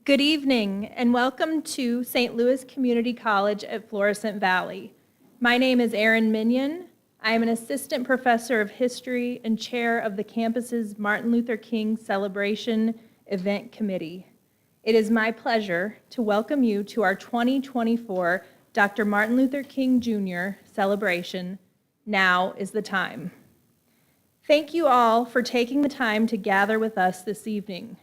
Good evening and welcome to St. Louis Community College at Florissant Valley. My name is Erin Minion. I am an assistant professor of history and chair of the campus's Martin Luther King Celebration Event Committee. It is my pleasure to welcome you to our 2024 Dr. Martin Luther King Jr. celebration. Now is the time. Thank you all for taking the time to gather with us this evening.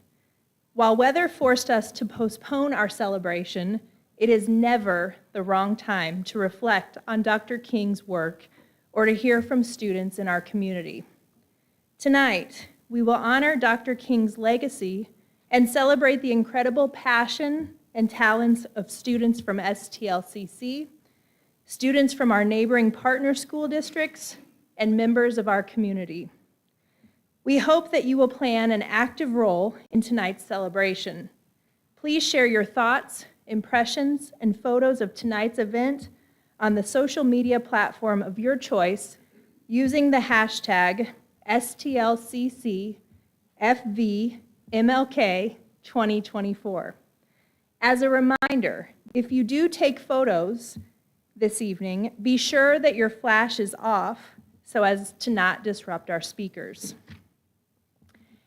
While weather forced us to postpone our celebration, it is never the wrong time to reflect on Dr. King's work or to hear from students in our community. Tonight, we will honor Dr. King's legacy and celebrate the incredible passion and talents of students from STLCC, students from our neighboring partner school districts, and members of our community. We hope that you will plan an active role in tonight's celebration. Please share your thoughts, impressions, and photos of tonight's event on the social media platform of your choice using the hashtag STLCC-FV MLK 2024. As a reminder, if you do take photos this evening, be sure that your flash is off so as to not disrupt our speakers.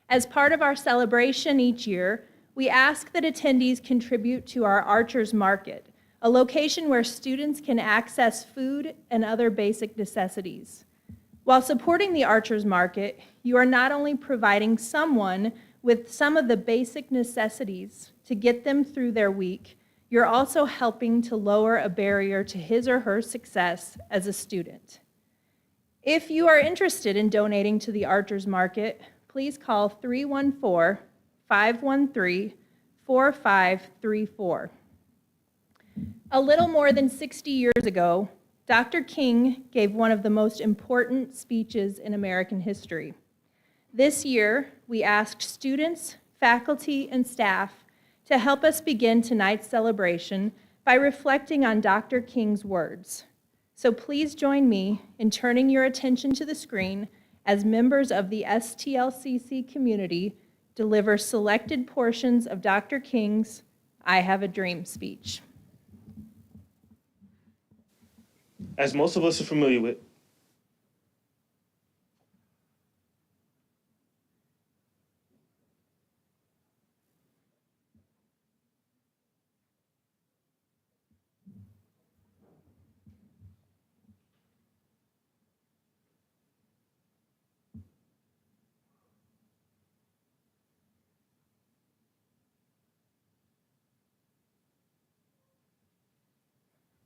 As part of our celebration each year, we ask that attendees contribute to our Archers Market, a location where students can access food and other basic necessities. While supporting the Archers Market, you are not only providing someone with some of the basic necessities to get them through their week, you're also helping to lower a barrier to his or her success as a student. If you are interested in donating to the Archers Market, please call 314-513-4534. A little more than 60 years ago, Dr. King gave one of the most important speeches in American history. This year, we asked students, faculty, and staff to help us begin tonight's celebration by reflecting on Dr. King's words. So please join me in turning your attention to the screen as members of the STLCC community deliver selected portions of Dr. King's I Have a Dream speech. As most of us are familiar with,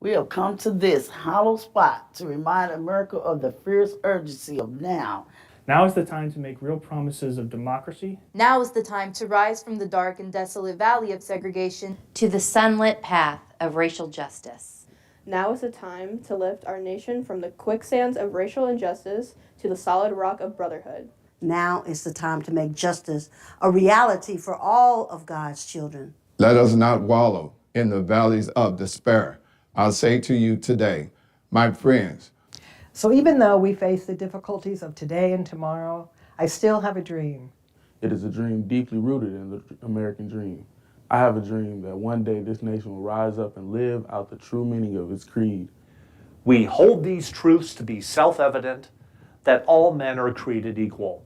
We have come to this hollow spot to remind America of the fierce urgency of now. Now is the time to make real promises of democracy. Now is the time to rise from the dark and desolate valley of segregation to the sunlit path of racial justice. Now is the time to lift our nation from the quicksands of racial injustice to the solid rock of brotherhood. Now is the time to make justice a reality for all of God's children. Let us not wallow in the valleys of despair. I'll say to you today, my friends. So even though we face the difficulties of today and tomorrow, I still have a dream. It is a dream deeply rooted in the American dream. I have a dream that one day this nation will rise up and live out the true meaning of its creed. We hold these truths to be self-evident, that all men are created equal.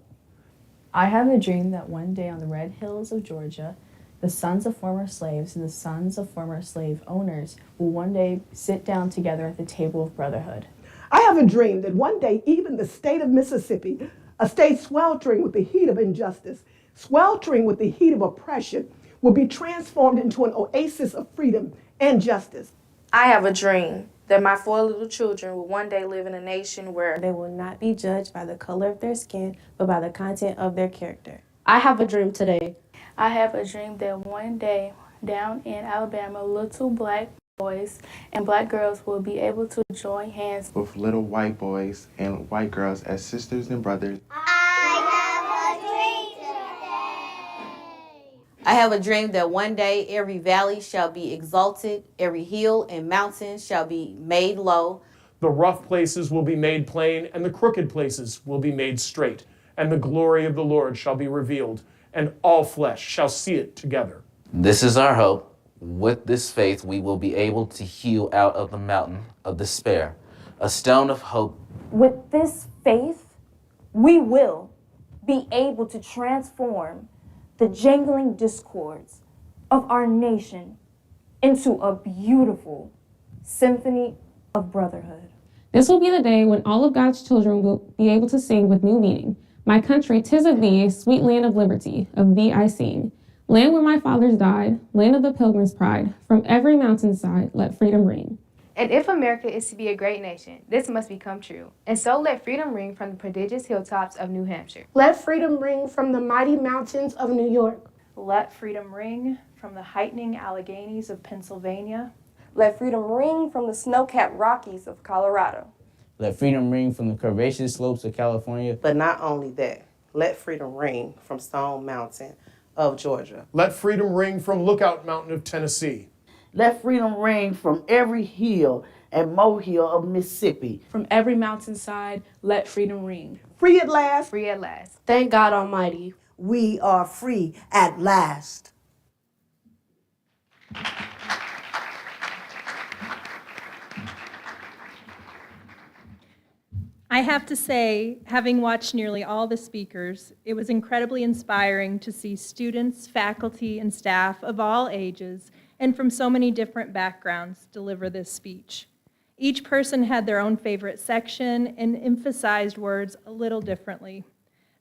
I have a dream that one day on the red hills of Georgia, the sons of former slaves and the sons of former slave owners will one day sit down together at the table of brotherhood. I have a dream that one day even the state of Mississippi, a state sweltering with the heat of injustice, sweltering with the heat of oppression, will be transformed into an oasis of freedom and justice. I have a dream that my 4 little children will one day live in a nation where they will not be judged by the color of their skin, but by the content of their character. I have a dream today. I have a dream that one day down in Alabama, little black boys and black girls will be able to join hands with little white boys and white girls as sisters and brothers. I have a dream that one day every valley shall be exalted, every hill and mountain shall be made low. The rough places will be made plain, and the crooked places will be made straight, and the glory of the Lord shall be revealed, and all flesh shall see it together. This is our hope. With this faith, we will be able to hew out of the mountain of despair a stone of hope. With this faith, we will be able to transform the jangling discords of our nation into a beautiful symphony of brotherhood. This will be the day when all of God's children will be able to sing with new meaning. My country, 'tis of thee, sweet land of liberty, of thee I sing. Land where my fathers died, land of the pilgrim's pride, from every mountainside let freedom ring. And if America is to be a great nation, this must become true. And so let freedom ring from the prodigious hilltops of New Hampshire. Let freedom ring from the mighty mountains of New York. Let freedom ring from the heightening Alleghenies of Pennsylvania. Let freedom ring from the snow-capped Rockies of Colorado. Let freedom ring from the curvaceous slopes of California. But not only that, let freedom ring from Stone Mountain of Georgia. Let freedom ring from Lookout Mountain of Tennessee. Let freedom ring from every hill and molehill of Mississippi. From every mountainside, let freedom ring. Free at last. Free at last. Thank God Almighty. We are free at last. I have to say, having watched nearly all the speakers, it was incredibly inspiring to see students, faculty, and staff of all ages and from so many different backgrounds deliver this speech. Each person had their own favorite section and emphasized words a little differently.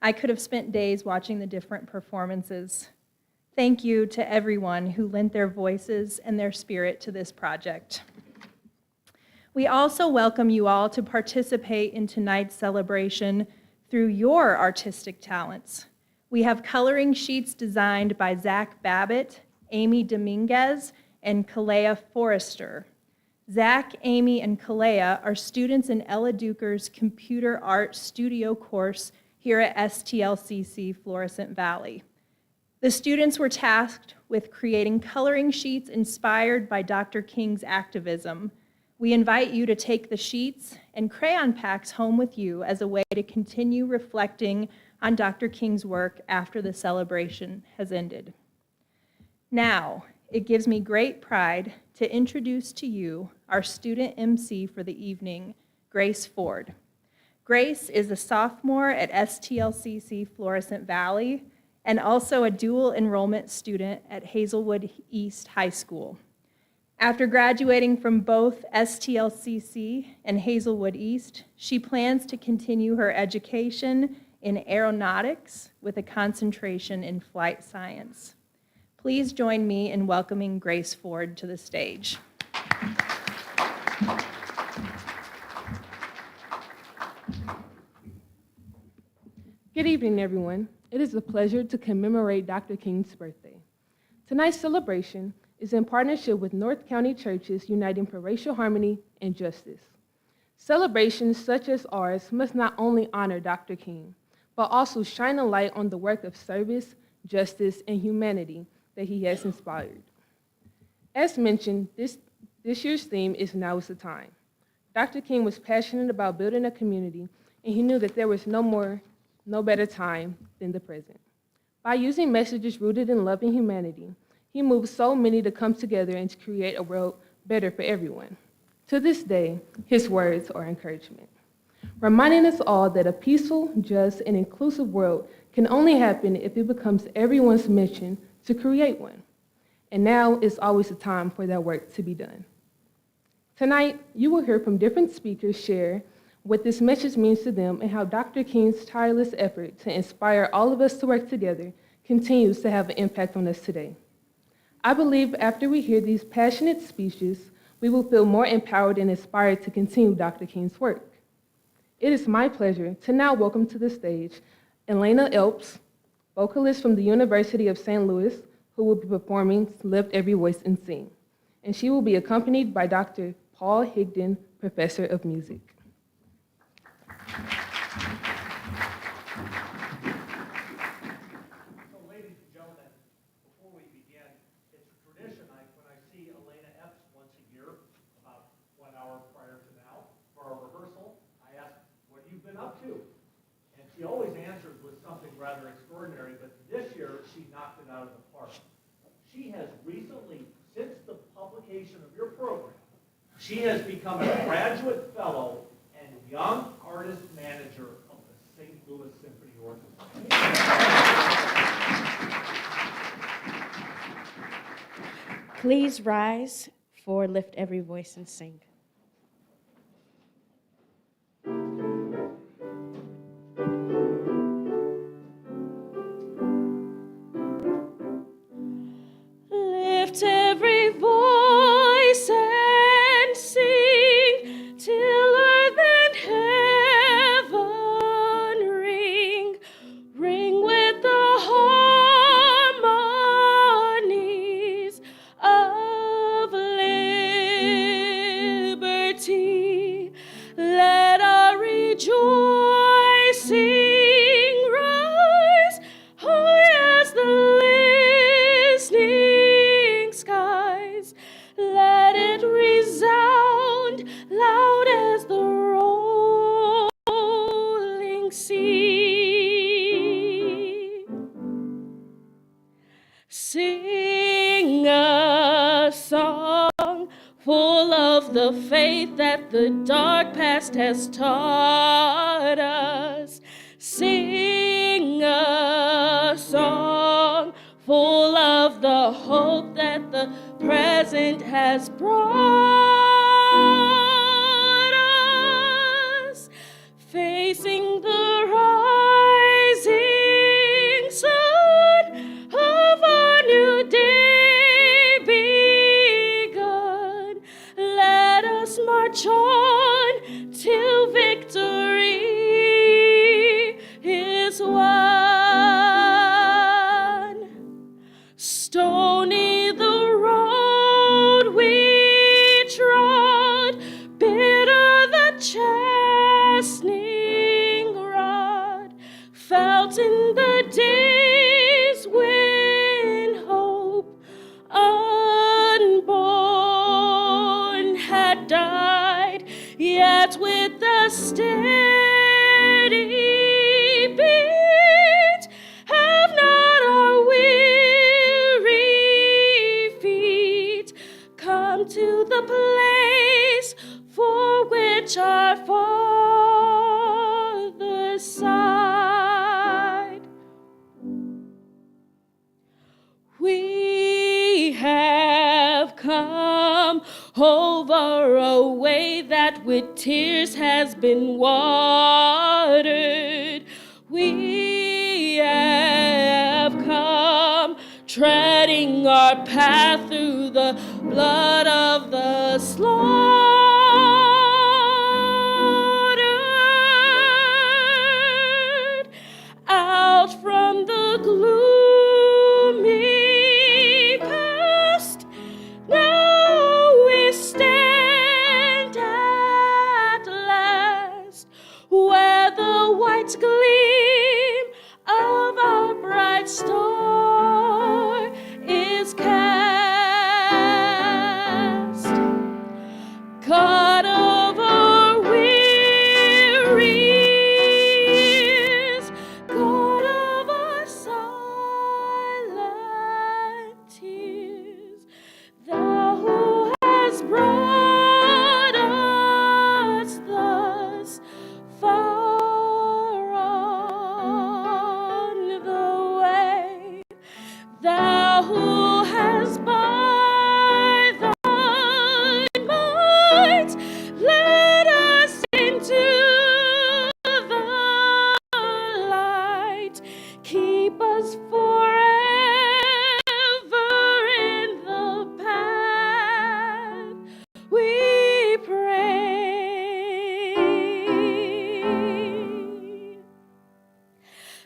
I could have spent days watching the different performances. Thank you to everyone who lent their voices and their spirit to this project. We also welcome you all to participate in tonight's celebration through your artistic talents. We have coloring sheets designed by Zach Babbitt, Amy Dominguez, and Kalea Forrester. Zach, Amy, and Kalea are students in Ella Duker's Computer Art Studio course here at STLCC Florissant Valley. The students were tasked with creating coloring sheets inspired by Dr. King's activism. We invite you to take the sheets and crayon packs home with you as a way to continue reflecting on Dr. King's work after the celebration has ended. Now, it gives me great pride to introduce to you our student MC for the evening, Grace Ford. Grace is a sophomore at STLCC Florissant Valley and also a dual enrollment student at Hazelwood East High School. After graduating from both STLCC and Hazelwood East, she plans to continue her education in aeronautics with a concentration in flight science. Please join me in welcoming Grace Ford to the stage. Good evening, everyone. It is a pleasure to commemorate Dr. King's birthday. Tonight's celebration is in partnership with North County Churches Uniting for Racial Harmony and Justice. Celebrations such as ours must not only honor Dr. King, but also shine a light on the work of service, justice, and humanity that he has inspired. As mentioned, this year's theme is Now is the Time. Dr. King was passionate about building a community, and he knew that there was no better time than the present. By using messages rooted in love and humanity, he moved so many to come together and to create a world better for everyone. To this day, his words are encouragement, reminding us all that a peaceful, just, and inclusive world can only happen if it becomes everyone's mission to create one. And now is always the time for that work to be done. Tonight, you will hear from different speakers share what this message means to them and how Dr. King's tireless effort to inspire all of us to work together continues to have an impact on us today. I believe after we hear these passionate speeches, we will feel more empowered and inspired to continue Dr. King's work. It is my pleasure to now welcome to the stage Elena Elps, vocalist from the University of St. Louis, who will be performing Lift Every Voice and Sing. And she will be accompanied by Dr. Paul Higdon, Professor of Music. She always answers with something rather extraordinary, but this year she knocked it out of the park. She has recently, since the publication of your program, she has become a graduate fellow and young artist manager of the St. Louis Symphony Orchestra. Please rise for Lift Every Voice and Sing. Lift every voice and sing till earth and heaven ring, ring with the harmonies of liberty. Let our rejoicing rise high as the listening skies. Let it resound loud as the rolling sea. Sing a song full of the faith that the dark past has taught us. Sing a song full of the hope that the present has brought us. Facing the rising sun of a new day begun, let us march on till victory is won. Stony the road we trod, bitter the chastening rod, felt in the days when hope unborn had died, yet with the steady beat have not our weary feet come to the place for which our fathers sighed. We have come over a way that with tears has been watered. We have come treading our path through the blood of the slaughtered. Out from the gloomy past, now we stand at last, where the white gleam of our bright star is cast. God of our wearies, God of our silent tears, thou who hast brought us thus far on the way, thou who hast by thy might led us into the light, keep us forever in the path we pray.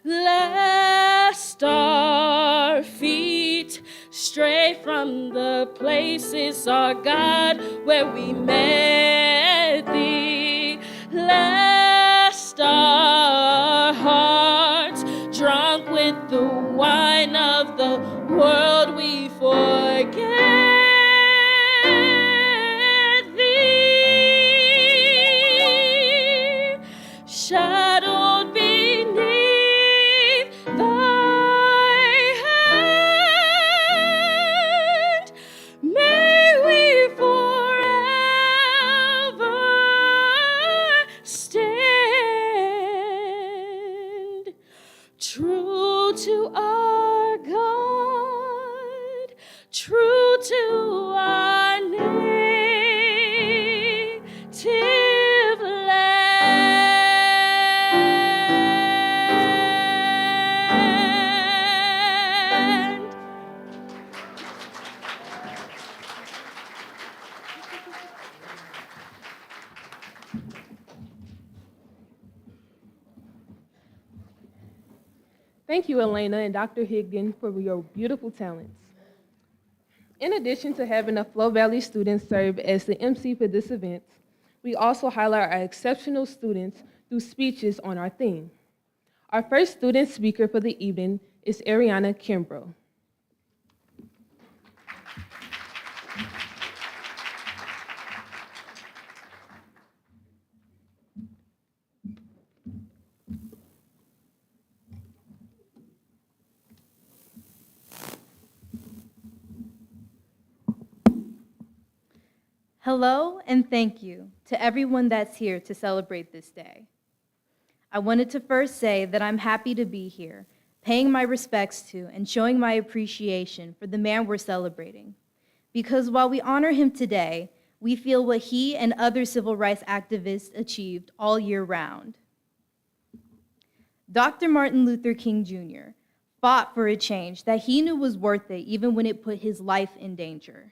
Lest our feet stray from the places, our God, where we met thee, lest our hearts, drunk with the wine of the world, we forget thee, shadowed beneath thy hand. true to our God, true to our native land. Thank you, Elena and Dr. Higdon, for your beautiful talents. In addition to having a Flow Valley student serve as the MC for this event, we also highlight our exceptional students through speeches on our theme. Our first student speaker for the evening is Ariana Kimbrough. Hello and thank you to everyone that's here to celebrate this day. I wanted to first say that I'm happy to be here, paying my respects to and showing my appreciation for the man we're celebrating. Because while we honor him today, we feel what he and other civil rights activists achieved all year round. Dr. Martin Luther King Jr. fought for a change that he knew was worth it even when it put his life in danger.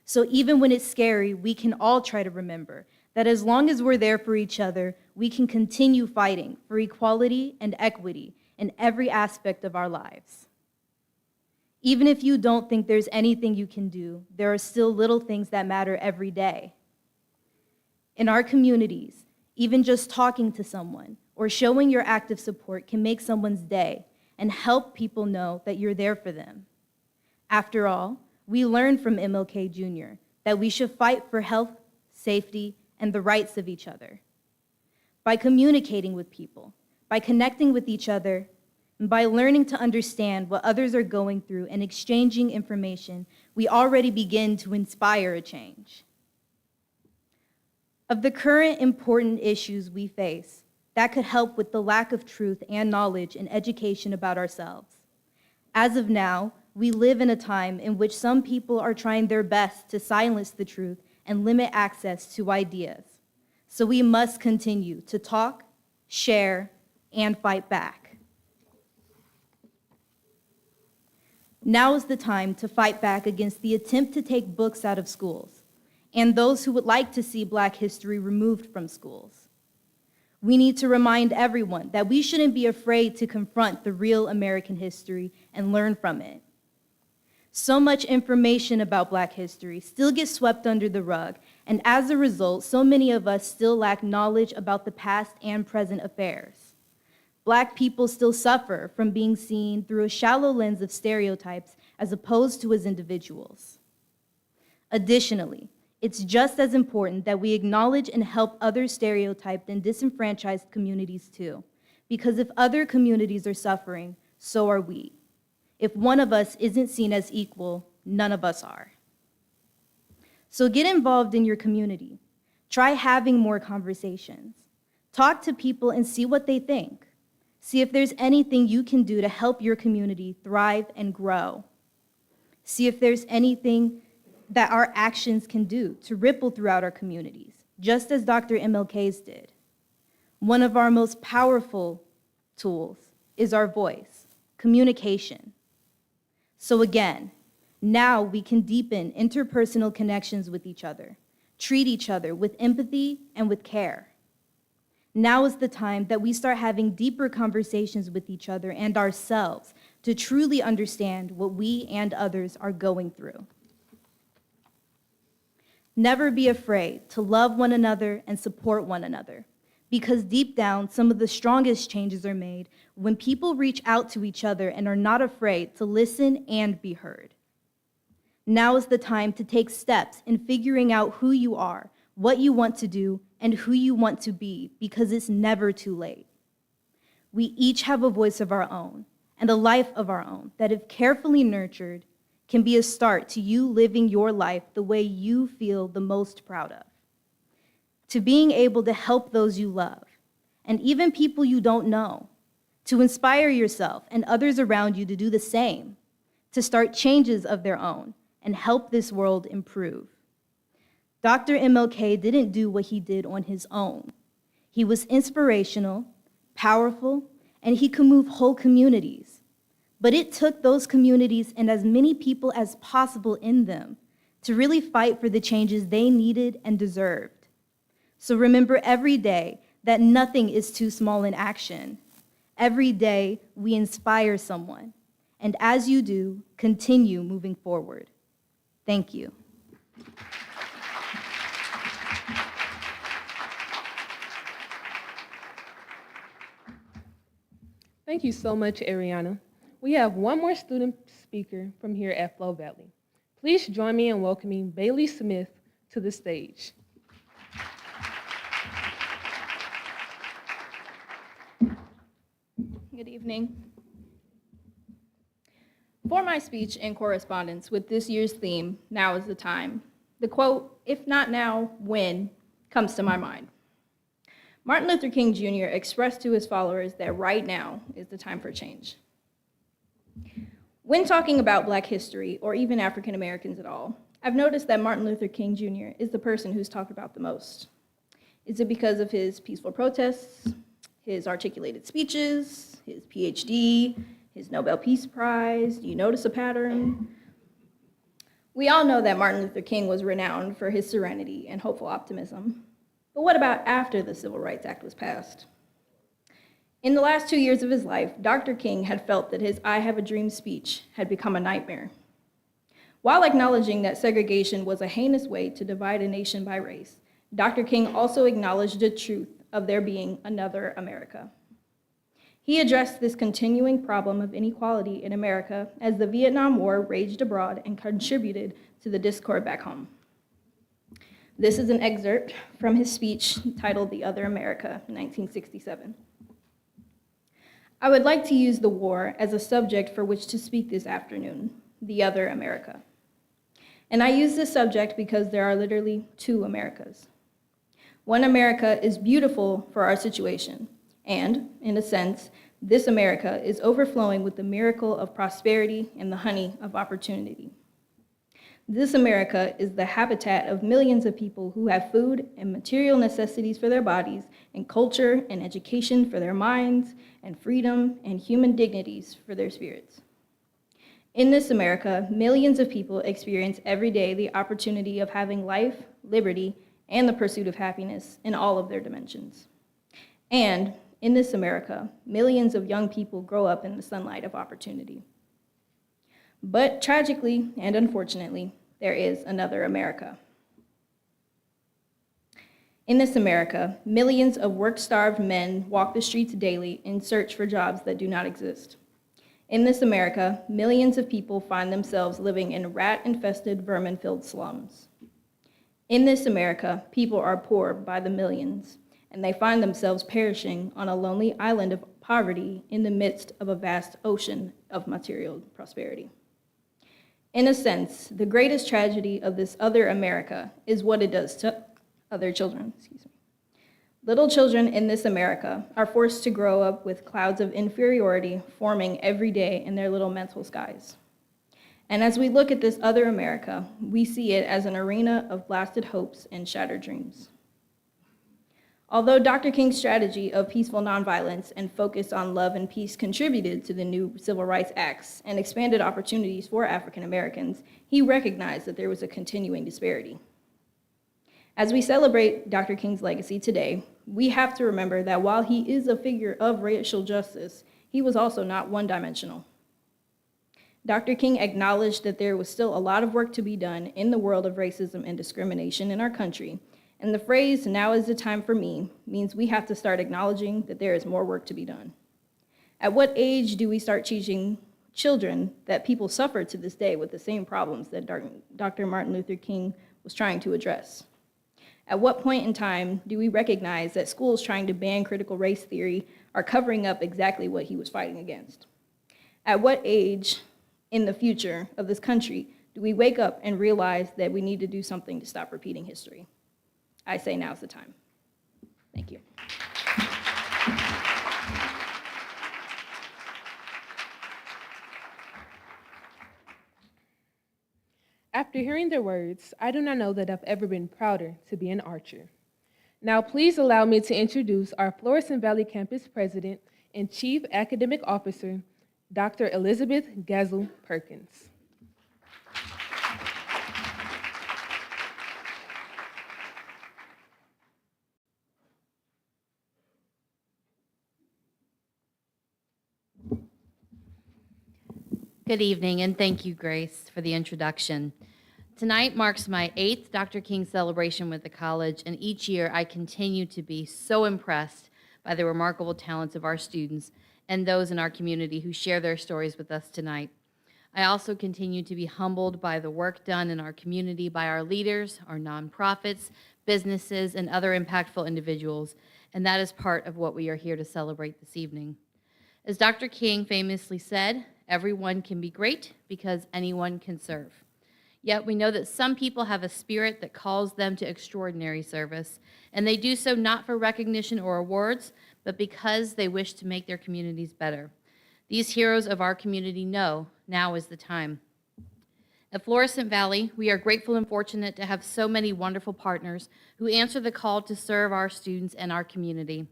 So even when it's scary, we can all try to remember that as long as we're there for each other, we can continue fighting for equality and equity in every aspect of our lives. Even if you don't think there's anything you can do, there are still little things that matter every day. In our communities, even just talking to someone or showing your active support can make someone's day and help people know that you're there for them. After all, we learned from MLK Jr. that we should fight for health, safety, and the rights of each other. By communicating with people, by connecting with each other, and by learning to understand what others are going through and exchanging information, we already begin to inspire a change. Of the current important issues we face, that could help with the lack of truth and knowledge and education about ourselves. As of now, we live in a time in which some people are trying their best to silence the truth and limit access to ideas. So we must continue to talk, share, and fight back. Now is the time to fight back against the attempt to take books out of schools and those who would like to see Black history removed from schools. We need to remind everyone that we shouldn't be afraid to confront the real American history and learn from it. So much information about Black history still gets swept under the rug, and as a result, so many of us still lack knowledge about the past and present affairs. Black people still suffer from being seen through a shallow lens of stereotypes as opposed to as individuals. Additionally, it's just as important that we acknowledge and help other stereotyped and disenfranchised communities too, because if other communities are suffering, so are we. If one of us isn't seen as equal, none of us are. So get involved in your community. Try having more conversations. Talk to people and see what they think. See if there's anything you can do to help your community thrive and grow. See if there's anything that our actions can do to ripple throughout our communities, just as Dr. MLK's did. One of our most powerful tools is our voice, communication. So again, now we can deepen interpersonal connections with each other, treat each other with empathy and with care. Now is the time that we start having deeper conversations with each other and ourselves to truly understand what we and others are going through. Never be afraid to love one another and support one another, because deep down, some of the strongest changes are made when people reach out to each other and are not afraid to listen and be heard. Now is the time to take steps in figuring out who you are, what you want to do, and who you want to be, because it's never too late. We each have a voice of our own and a life of our own that, if carefully nurtured, can be a start to you living your life the way you feel the most proud of, to being able to help those you love, and even people you don't know, to inspire yourself and others around you to do the same, to start changes of their own and help this world improve. Dr. MLK didn't do what he did on his own. He was inspirational, powerful, and he could move whole communities. But it took those communities and as many people as possible in them to really fight for the changes they needed and deserved. So remember every day that nothing is too small in action. Every day we inspire someone. And as you do, continue moving forward. Thank you. Thank you so much, Ariana. We have one more student speaker from here at Flow Valley. Please join me in welcoming Bailey Smith to the stage. Good evening. For my speech in correspondence with this year's theme, Now is the Time, the quote, "If not now, when?" comes to my mind. Martin Luther King Jr. expressed to his followers that right now is the time for change. When talking about Black history, or even African Americans at all, I've noticed that Martin Luther King Jr. is the person who's talked about the most. Is it because of his peaceful protests, his articulated speeches, his PhD, his Nobel Peace Prize? Do you notice a pattern? We all know that Martin Luther King was renowned for his serenity and hopeful optimism. But what about after the Civil Rights Act was passed? In the last 2 years of his life, Dr. King had felt that his I Have a Dream speech had become a nightmare. While acknowledging that segregation was a heinous way to divide a nation by race, Dr. King also acknowledged the truth of there being another America. He addressed this continuing problem of inequality in America as the Vietnam War raged abroad and contributed to the discord back home. This is an excerpt from his speech titled The Other America, 1967. I would like to use the war as a subject for which to speak this afternoon, the other America. And I use this subject because there are literally two Americas. One America is beautiful for our situation, and, in a sense, this America is overflowing with the miracle of prosperity and the honey of opportunity. This America is the habitat of millions of people who have food and material necessities for their bodies, and culture and education for their minds, and freedom and human dignities for their spirits. In this America, millions of people experience every day the opportunity of having life, liberty, and the pursuit of happiness in all of their dimensions. And in this America, millions of young people grow up in the sunlight of opportunity. But tragically and unfortunately, there is another America. In this America, millions of work-starved men walk the streets daily in search for jobs that do not exist. In this America, millions of people find themselves living in rat-infested, vermin-filled slums. In this America, people are poor by the millions, and they find themselves perishing on a lonely island of poverty in the midst of a vast ocean of material prosperity. In a sense, the greatest tragedy of this other America is what it does to other children. Little children in this America are forced to grow up with clouds of inferiority forming every day in their little mental skies. And as we look at this other America, we see it as an arena of blasted hopes and shattered dreams. Although Dr. King's strategy of peaceful nonviolence and focus on love and peace contributed to the new Civil Rights Acts and expanded opportunities for African Americans, he recognized that there was a continuing disparity. As we celebrate Dr. King's legacy today, we have to remember that while he is a figure of racial justice, he was also not one-dimensional. Dr. King acknowledged that there was still a lot of work to be done in the world of racism and discrimination in our country, and the phrase, "now is the time for me," means we have to start acknowledging that there is more work to be done. At what age do we start teaching children that people suffer to this day with the same problems that Dr. Martin Luther King was trying to address? At what point in time do we recognize that schools trying to ban critical race theory are covering up exactly what he was fighting against? At what age in the future of this country do we wake up and realize that we need to do something to stop repeating history? I say now's the time. Thank you. After hearing their words, I do not know that I've ever been prouder to be an Archer. Now, please allow me to introduce our Florissant Valley Campus President and Chief Academic Officer, Dr. Elizabeth Gazel Perkins. Good evening, and thank you, Grace, for the introduction. Tonight marks my 8th Dr. King celebration with the college, and each year I continue to be so impressed by the remarkable talents of our students and those in our community who share their stories with us tonight. I also continue to be humbled by the work done in our community by our leaders, our nonprofits, businesses, and other impactful individuals, and that is part of what we are here to celebrate this evening. As Dr. King famously said, everyone can be great because anyone can serve. Yet we know that some people have a spirit that calls them to extraordinary service, and they do so not for recognition or awards, but because they wish to make their communities better. These heroes of our community know now is the time. At Florissant Valley, we are grateful and fortunate to have so many wonderful partners who answer the call to serve our students and our community.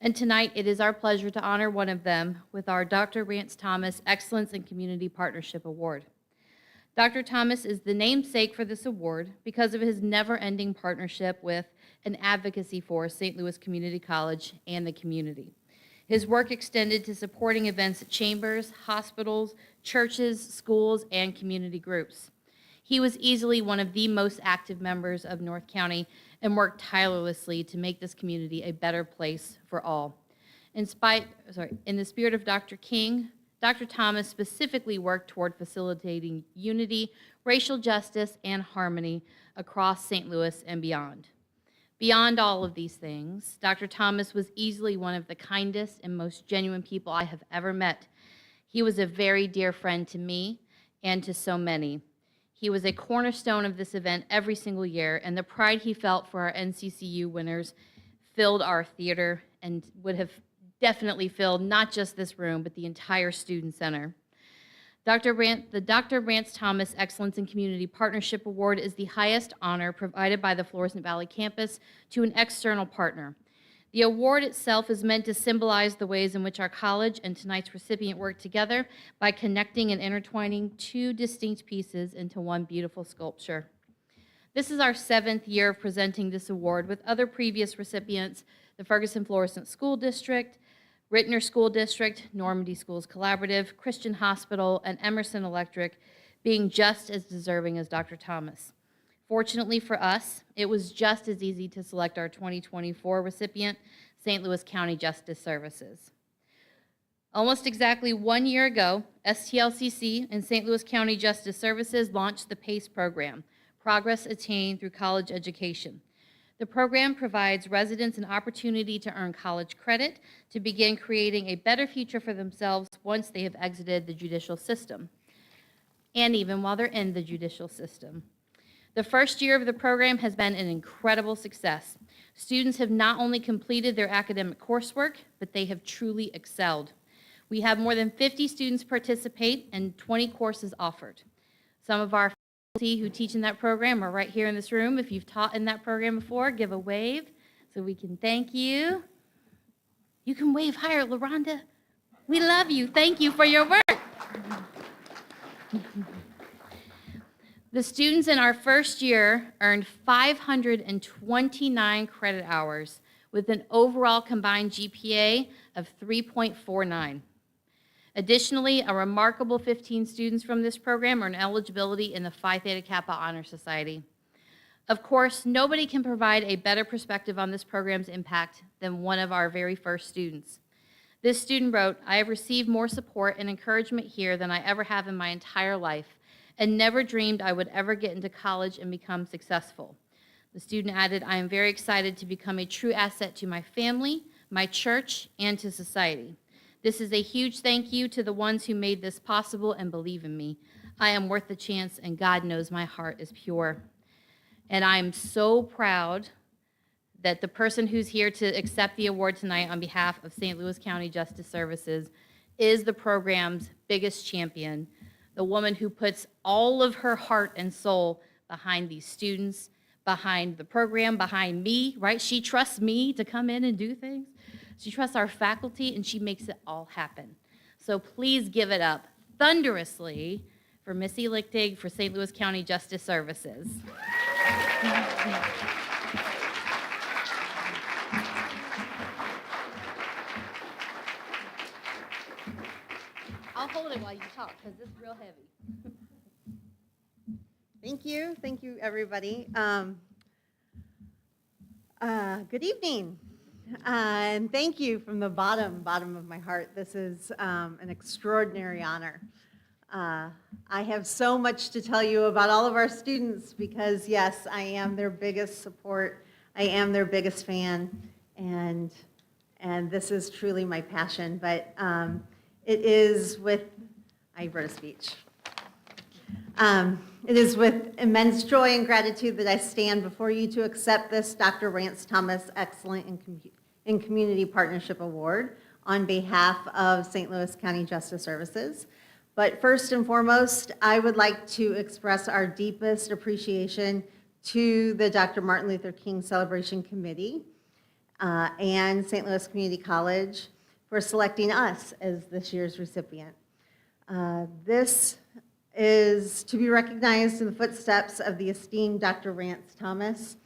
And tonight, it is our pleasure to honor one of them with our Dr. Rance Thomas Excellence in Community Partnership Award. Dr. Thomas is the namesake for this award because of his never-ending partnership with and advocacy for St. Louis Community College and the community. His work extended to supporting events at chambers, hospitals, churches, schools, and community groups. He was easily one of the most active members of North County and worked tirelessly to make this community a better place for all. In the spirit of Dr. King, Dr. Thomas specifically worked toward facilitating unity, racial justice, and harmony across St. Louis and beyond. Beyond all of these things, Dr. Thomas was easily one of the kindest and most genuine people I have ever met. He was a very dear friend to me and to so many. He was a cornerstone of this event every single year, and the pride he felt for our NCCU winners filled our theater and would have definitely filled not just this room, but the entire Student Center. The Dr. Rance Thomas Excellence in Community Partnership Award is the highest honor provided by the Florissant Valley campus to an external partner. The award itself is meant to symbolize the ways in which our college and tonight's recipient work together by connecting and intertwining two distinct pieces into one beautiful sculpture. This is our 7th year of presenting this award with other previous recipients, the Ferguson-Florissant School District, Rittner School District, Normandy Schools Collaborative, Christian Hospital, and Emerson Electric being just as deserving as Dr. Thomas. Fortunately for us, it was just as easy to select our 2024 recipient, St. Louis County Justice Services. Almost exactly 1 year ago, STLCC and St. Louis County Justice Services launched the PACE program, Progress Attained Through College Education. The program provides residents an opportunity to earn college credit to begin creating a better future for themselves once they have exited the judicial system, and even while they're in the judicial system. The first year of the program has been an incredible success. Students have not only completed their academic coursework, but they have truly excelled. We have more than 50 students participate and 20 courses offered. Some of our faculty who teach in that program are right here in this room. If you've taught in that program before, give a wave so we can thank you. You can wave higher, LaRonda. We love you. Thank you for your work. The students in our first year earned 529 credit hours with an overall combined GPA of 3.49. Additionally, a remarkable 15 students from this program earned eligibility in the Phi Theta Kappa Honor Society. Of course, nobody can provide a better perspective on this program's impact than one of our very first students. This student wrote, "I have received more support and encouragement here than I ever have in my entire life, and never dreamed I would ever get into college and become successful." The student added, "I am very excited to become a true asset to my family, my church, and to society. This is a huge thank you to the ones who made this possible and believe in me. I am worth the chance, and God knows my heart is pure." And I am so proud that the person who's here to accept the award tonight on behalf of St. Louis County Justice Services is the program's biggest champion, the woman who puts all of her heart and soul behind these students, behind the program, behind me, right? She trusts me to come in and do things. She trusts our faculty, and she makes it all happen. So please give it up thunderously for Missy Lichtig for St. Louis County Justice Services. I'll hold it while you talk, because it's real heavy. Thank you. Thank you, everybody. Good evening. And thank you from the bottom of my heart. This is an extraordinary honor. I have so much to tell you about all of our students because, yes, I am their biggest support. I am their biggest fan, and this is truly my passion. But it is with, I wrote a speech. It is with immense joy and gratitude that I stand before you to accept this Dr. Rance Thomas Excellent in Community Partnership Award on behalf of St. Louis County Justice Services. But first and foremost, I would like to express our deepest appreciation to the Dr. Martin Luther King Celebration Committee and St. Louis Community College for selecting us as this year's recipient. This is to be recognized in the footsteps of the esteemed Dr. Rance Thomas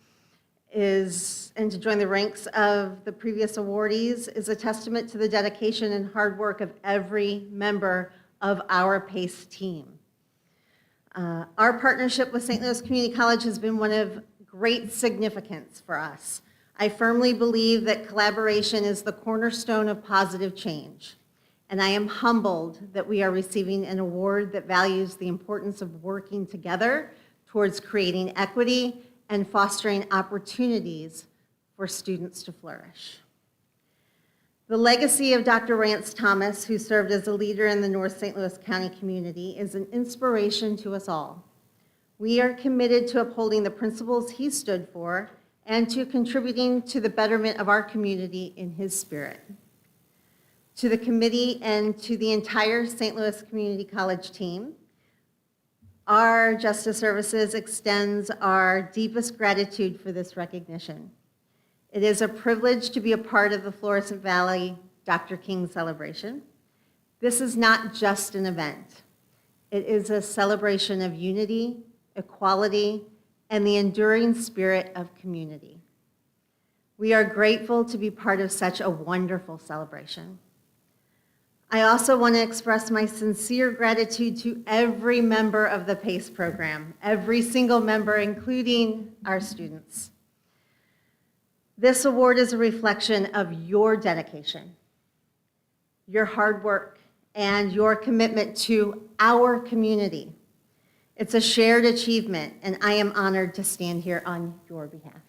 and to join the ranks of the previous awardees is a testament to the dedication and hard work of every member of our PACE team. Our partnership with St. Louis Community College has been one of great significance for us. I firmly believe that collaboration is the cornerstone of positive change. And I am humbled that we are receiving an award that values the importance of working together towards creating equity and fostering opportunities for students to flourish. The legacy of Dr. Rance Thomas, who served as a leader in the North St. Louis County community, is an inspiration to us all. We are committed to upholding the principles he stood for and to contributing to the betterment of our community in his spirit. To the committee and to the entire St. Louis Community College team, our Justice Services extends our deepest gratitude for this recognition. It is a privilege to be a part of the Florissant Valley Dr. King Celebration. This is not just an event. It is a celebration of unity, equality, and the enduring spirit of community. We are grateful to be part of such a wonderful celebration. I also want to express my sincere gratitude to every member of the PACE program, every single member, including our students. This award is a reflection of your dedication, your hard work, and your commitment to our community. It's a shared achievement, and I am honored to stand here on your behalf.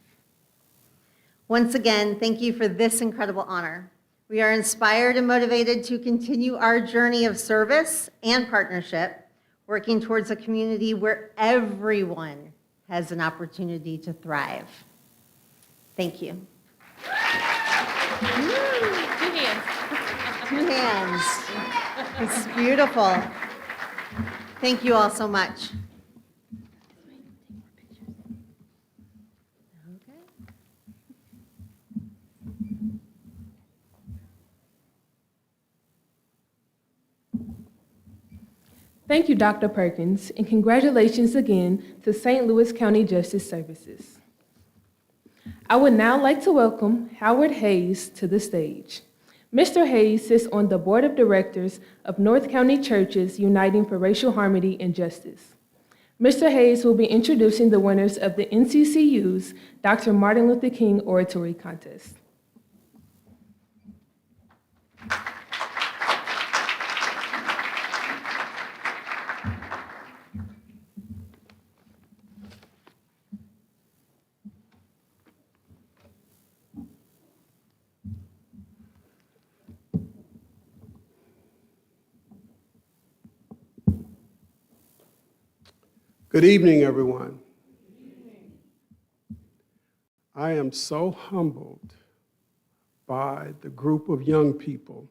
Once again, thank you for this incredible honor. We are inspired and motivated to continue our journey of service and partnership, working towards a community where everyone has an opportunity to thrive. Thank you. Two hands. Two hands. It's beautiful. Thank you all so much. Thank you, Dr. Perkins, and congratulations again to St. Louis County Justice Services. I would now like to welcome Howard Hayes to the stage. Mr. Hayes sits on the Board of Directors of North County Churches Uniting for Racial Harmony and Justice. Mr. Hayes will be introducing the winners of the NCCU's Dr. Martin Luther King Oratory Contest. Good evening, everyone. I am so humbled by the group of young people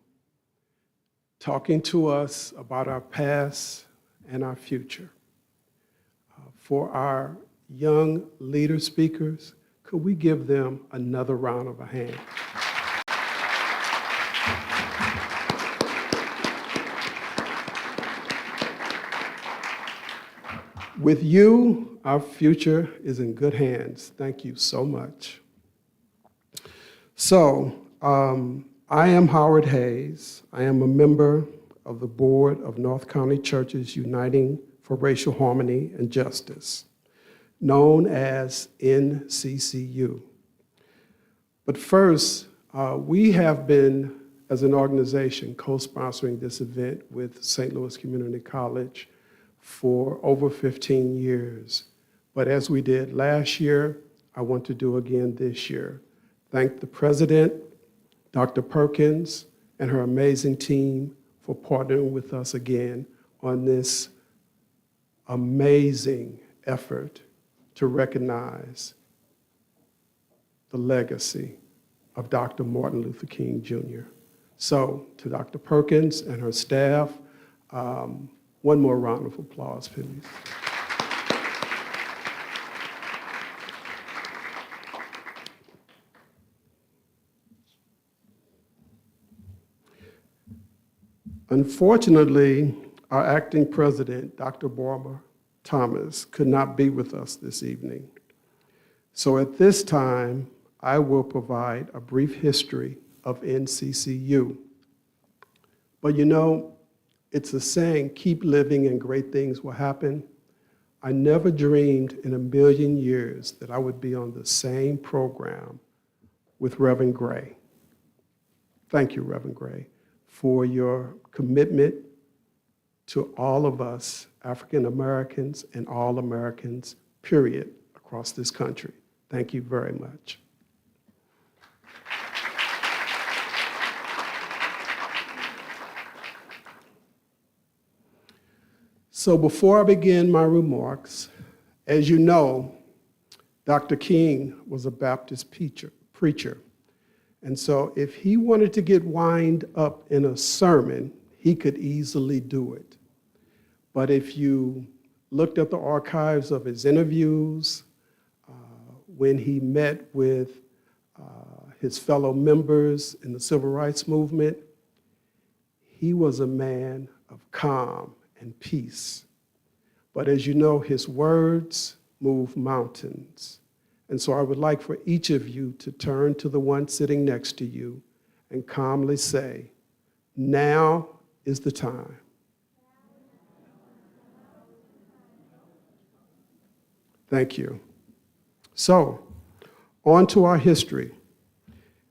talking to us about our past and our future. For our young leader speakers, could we give them another round of a hand? With you, our future is in good hands. Thank you so much. So, I am Howard Hayes. I am a member of the board of North County Churches Uniting for Racial Harmony and Justice, known as NCCU. But first, we have been, as an organization, co-sponsoring this event with St. Louis Community College for over 15 years. But as we did last year, I want to do again this year. Thank the president, Dr. Perkins, and her amazing team for partnering with us again on this amazing effort to recognize the legacy of Dr. Martin Luther King Jr. So, to Dr. Perkins and her staff, one more round of applause, please. Unfortunately, our acting president, Dr. Barbara Thomas, could not be with us this evening. So at this time, I will provide a brief history of NCCU. But you know, it's a saying, keep living and great things will happen. I never dreamed in a million years that I would be on the same program with Reverend Gray. Thank you, Reverend Gray, for your commitment to all of us, African Americans and all Americans, period, across this country. Thank you very much. So before I begin my remarks, as you know, Dr. King was a Baptist preacher. And so if he wanted to get wind up in a sermon, he could easily do it. But if you looked at the archives of his interviews, when he met with his fellow members in the civil rights movement, he was a man of calm and peace. But as you know, his words move mountains. And so I would like for each of you to turn to the one sitting next to you and calmly say, now is the time. Thank you. So, on to our history.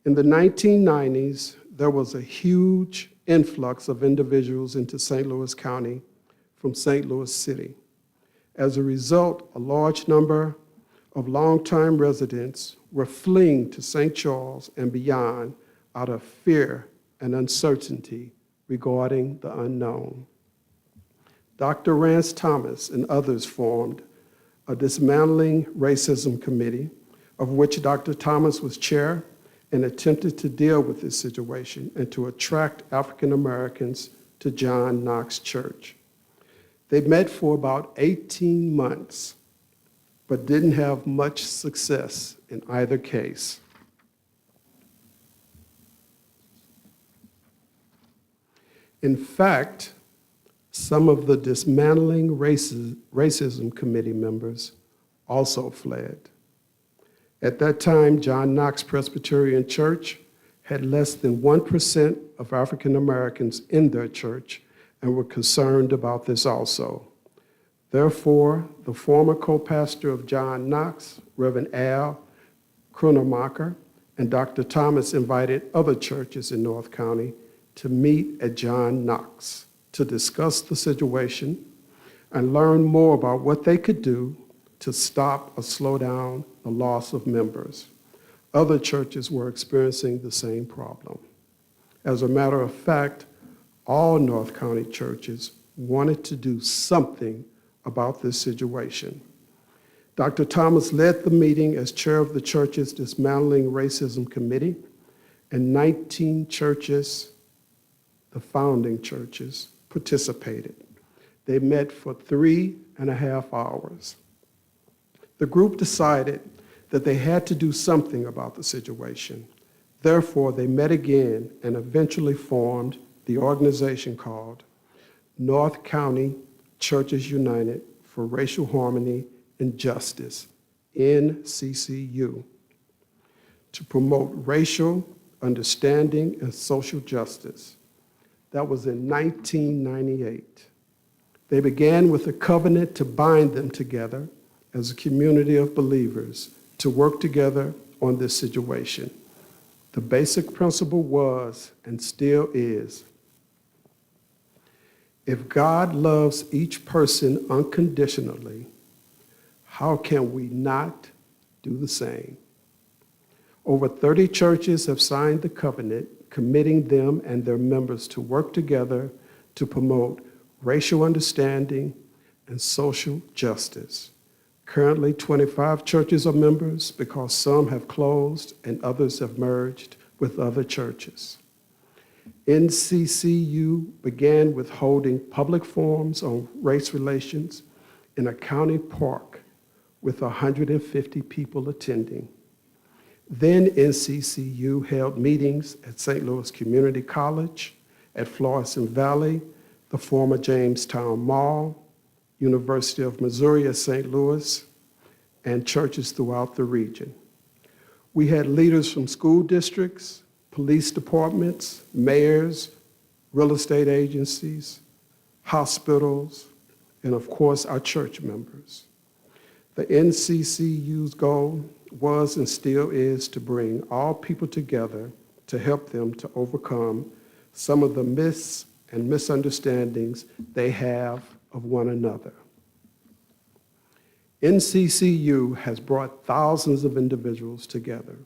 In the 1990s, there was a huge influx of individuals into St. Louis County from St. Louis City. As a result, a large number of longtime residents were fleeing to St. Charles and beyond out of fear and uncertainty regarding the unknown. Dr. Rance Thomas and others formed a dismantling racism committee, of which Dr. Thomas was chair, and attempted to deal with this situation and to attract African Americans to John Knox Church. They met for about 18 months, but didn't have much success in either case. In fact, some of the dismantling racism committee members also fled. At that time, John Knox Presbyterian Church had less than 1% of African Americans in their church and were concerned about this also. Therefore, the former co-pastor of John Knox, Reverend Al Kronermacher, and Dr. Thomas invited other churches in North County to meet at John Knox to discuss the situation and learn more about what they could do to stop or slow down the loss of members. Other churches were experiencing the same problem. As a matter of fact, all North County churches wanted to do something about this situation. Dr. Thomas led the meeting as chair of the church's Dismantling Racism Committee, and 19 churches, the founding churches, participated. They met for 3.5 hours. The group decided that they had to do something about the situation. Therefore, they met again and eventually formed the organization called North County Churches United for Racial Harmony and Justice, NCCU, to promote racial understanding and social justice. That was in 1998. They began with a covenant to bind them together as a community of believers to work together on this situation. The basic principle was, and still is, if God loves each person unconditionally, how can we not do the same? Over 30 churches have signed the covenant, committing them and their members to work together to promote racial understanding and social justice. Currently, 25 churches are members because some have closed and others have merged with other churches. NCCU began with holding public forums on race relations in a county park with 150 people attending. Then NCCU held meetings at St. Louis Community College, at Florissant Valley, the former Jamestown Mall, University of Missouri at St. Louis, and churches throughout the region. We had leaders from school districts, police departments, mayors, real estate agencies, hospitals, and of course our church members. The NCCU's goal was and still is to bring all people together to help them to overcome some of the myths and misunderstandings they have of one another. NCCU has brought thousands of individuals together,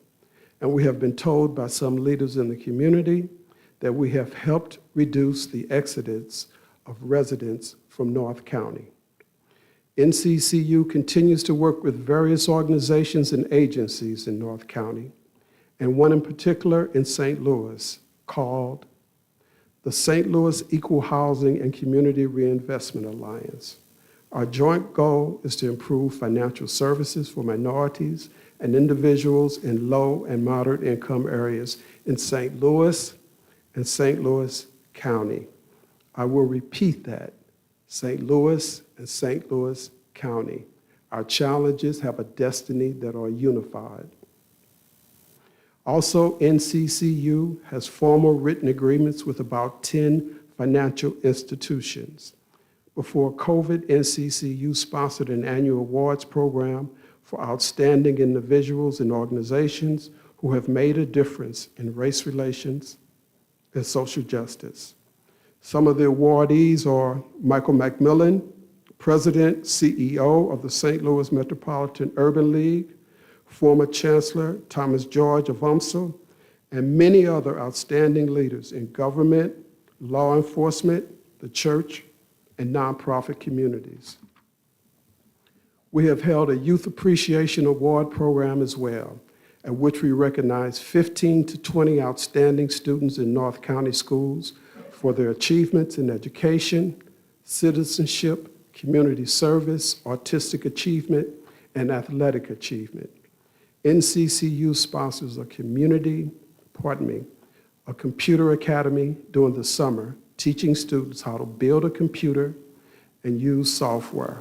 and we have been told by some leaders in the community that we have helped reduce the exodus of residents from North County. NCCU continues to work with various organizations and agencies in North County, and one in particular in St. Louis called the St. Louis Equal Housing and Community Reinvestment Alliance. Our joint goal is to improve financial services for minorities and individuals in low and moderate income areas in St. Louis and St. Louis County. I will repeat that, St. Louis and St. Louis County. Our challenges have a destiny that are unified. Also, NCCU has formal written agreements with about 10 financial institutions. Before COVID, NCCU sponsored an annual awards program for outstanding individuals and organizations who have made a difference in race relations and social justice. Some of the awardees are Michael McMillan, President, CEO of the St. Louis Metropolitan Urban League, former Chancellor Thomas George of UMSL, and many other outstanding leaders in government, law enforcement, the church, and nonprofit communities. We have held a Youth Appreciation Award program as well, at which we recognize 15 to 20 outstanding students in North County schools for their achievements in education, citizenship, community service, artistic achievement, and athletic achievement. NCCU sponsors a computer academy during the summer, teaching students how to build a computer and use software.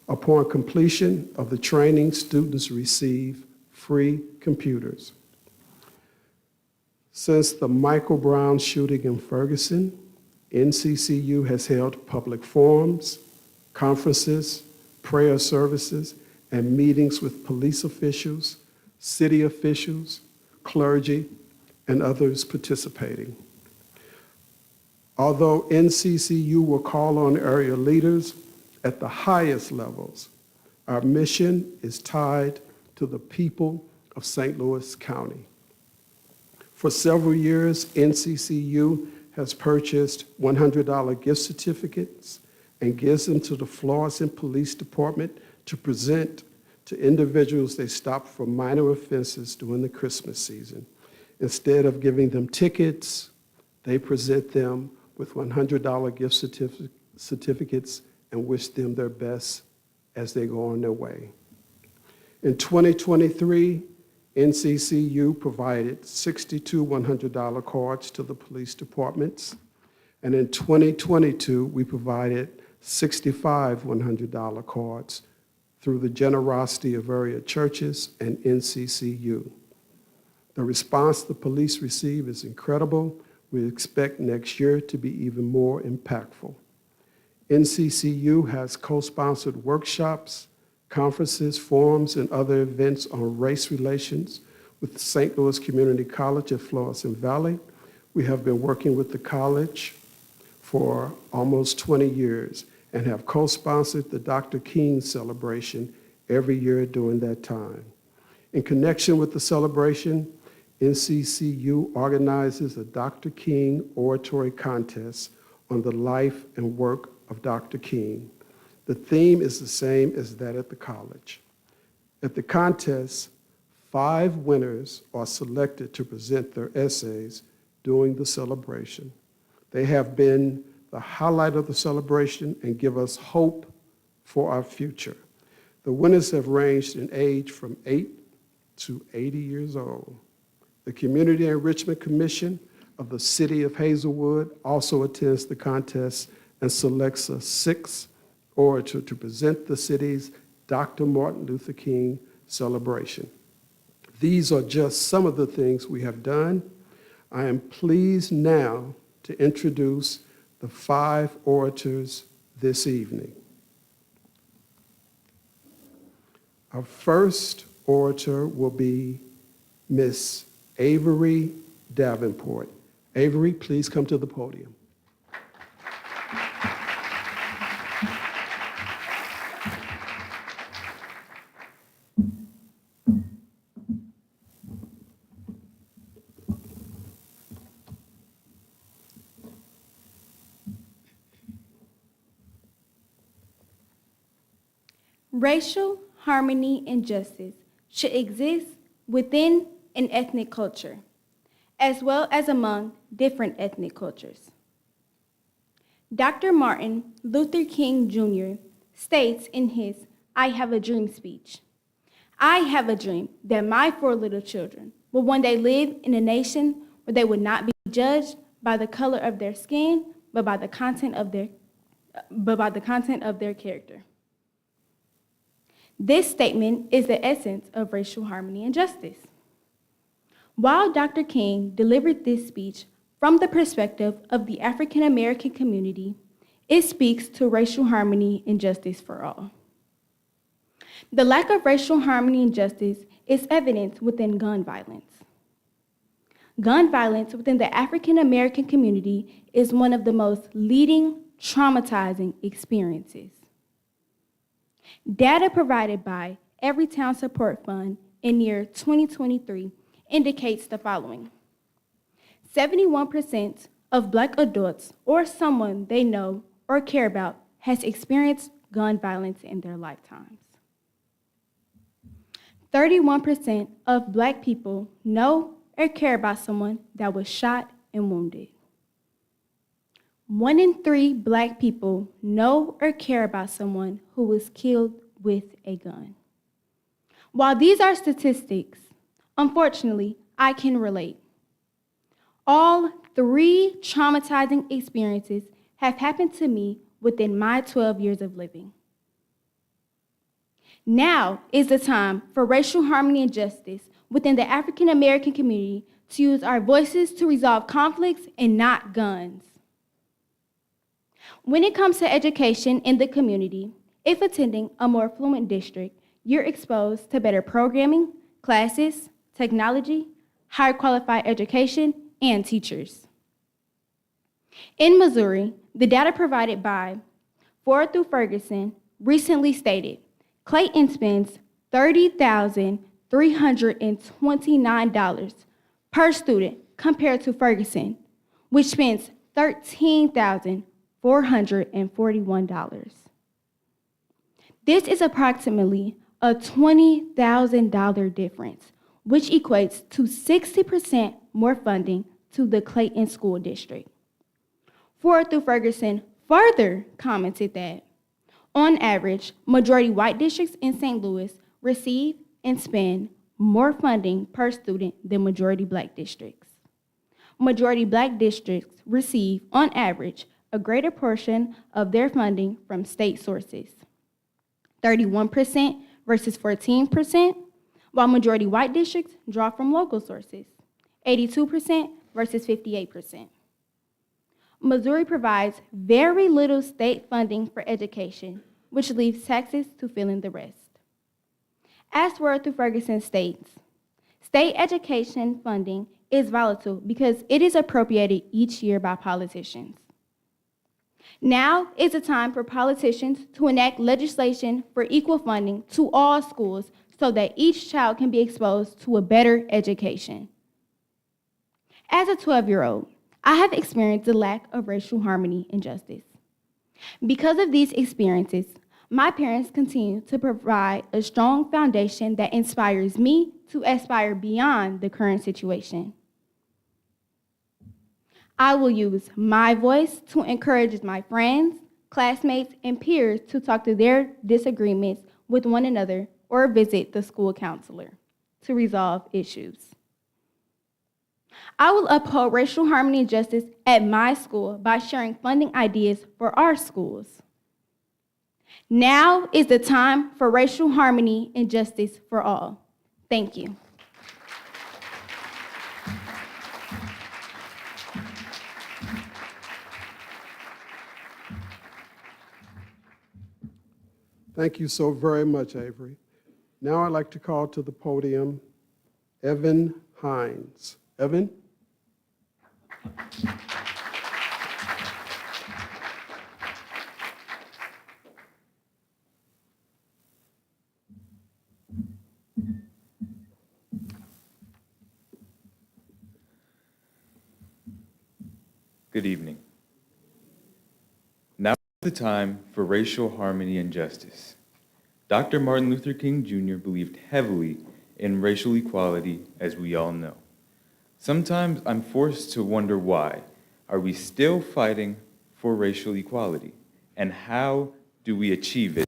Upon completion of the training, students receive free computers. Since the Michael Brown shooting in Ferguson, NCCU has held public forums, conferences, prayer services, and meetings with police officials, city officials, clergy, and others participating. Although NCCU will call on area leaders at the highest levels, our mission is tied to the people of St. Louis County. For several years, NCCU has purchased $100 gift certificates and gives them to the Florissant Police Department to present to individuals they stop for minor offenses during the Christmas season. Instead of giving them tickets, they present them with $100 gift certificates and wish them their best as they go on their way. In 2023, NCCU provided 62 $100 cards to the police departments, and in 2022, we provided 65 $100 cards through the generosity of area churches and NCCU. The response the police receive is incredible. We expect next year to be even more impactful. NCCU has co-sponsored workshops, conferences, forums, and other events on race relations with St. Louis Community College at Florissant Valley. We have been working with the college for almost 20 years and have co-sponsored the Dr. King Celebration every year during that time. In connection with the celebration, NCCU organizes a Dr. King oratory contest on the life and work of Dr. King. The theme is the same as that at the college. At the contest, 5 winners are selected to present their essays during the celebration. They have been the highlight of the celebration and give us hope for our future. The winners have ranged in age from 8 to 80 years old. The Community Enrichment Commission of the City of Hazelwood also attends the contest and selects a 6th orator to present the city's Dr. Martin Luther King celebration. These are just some of the things we have done. I am pleased now to introduce the 5 orators this evening. Our first orator will be Miss Avery Davenport. Avery, please come to the podium. Racial harmony and justice should exist within an ethnic culture, as well as among different ethnic cultures. Dr. Martin Luther King Jr. states in his I Have a Dream speech, "I have a dream that my 4 little children will one day live in a nation where they would not be judged by the color of their skin, but by the content of their character." This statement is the essence of racial harmony and justice. While Dr. King delivered this speech from the perspective of the African American community, it speaks to racial harmony and justice for all. The lack of racial harmony and justice is evident within gun violence. Gun violence within the African American community is one of the most leading traumatizing experiences. Data provided by Everytown Support Fund in year 2023 indicates the following. 71% of Black adults or someone they know or care about has experienced gun violence in their lifetimes. 31% of Black people know or care about someone that was shot and wounded. 1 in 3 Black people know or care about someone who was killed with a gun. While these are statistics, unfortunately, I can relate. All 3 traumatizing experiences have happened to me within my 12 years of living. Now is the time for racial harmony and justice within the African American community to use our voices to resolve conflicts and not guns. When it comes to education in the community, if attending a more affluent district, you're exposed to better programming, classes, technology, higher qualified education, and teachers. In Missouri, the data provided by Ford through Ferguson recently stated Clayton spends $30,329 per student compared to Ferguson, which spends $13,441. This is approximately a $20,000 difference, which equates to 60% more funding to the Clayton School District. Ford through Ferguson further commented that On average, majority white districts in St. Louis receive and spend more funding per student than majority black districts. Majority black districts receive, on average, a greater portion of their funding from state sources, 31% versus 14%, while majority white districts draw from local sources, 82% versus 58%. Missouri provides very little state funding for education, which leaves Texas to fill in the rest. As Word through Ferguson states, state education funding is volatile because it is appropriated each year by politicians. Now is the time for politicians to enact legislation for equal funding to all schools so that each child can be exposed to a better education. As a 12-year-old, I have experienced the lack of racial harmony and justice. Because of these experiences, my parents continue to provide a strong foundation that inspires me to aspire beyond the current situation. I will use my voice to encourage my friends, classmates, and peers to talk to their disagreements with one another or visit the school counselor to resolve issues. I will uphold racial harmony and justice at my school by sharing funding ideas for our schools. Now is the time for racial harmony and justice for all. Thank you. Thank you so very much, Avery. Now I'd like to call to the podium Evan Hines. Evan? Good evening. Now is the time for racial harmony and justice. Dr. Martin Luther King Jr. believed heavily in racial equality, as we all know. Sometimes I'm forced to wonder why. Are we still fighting for racial equality? And how do we achieve it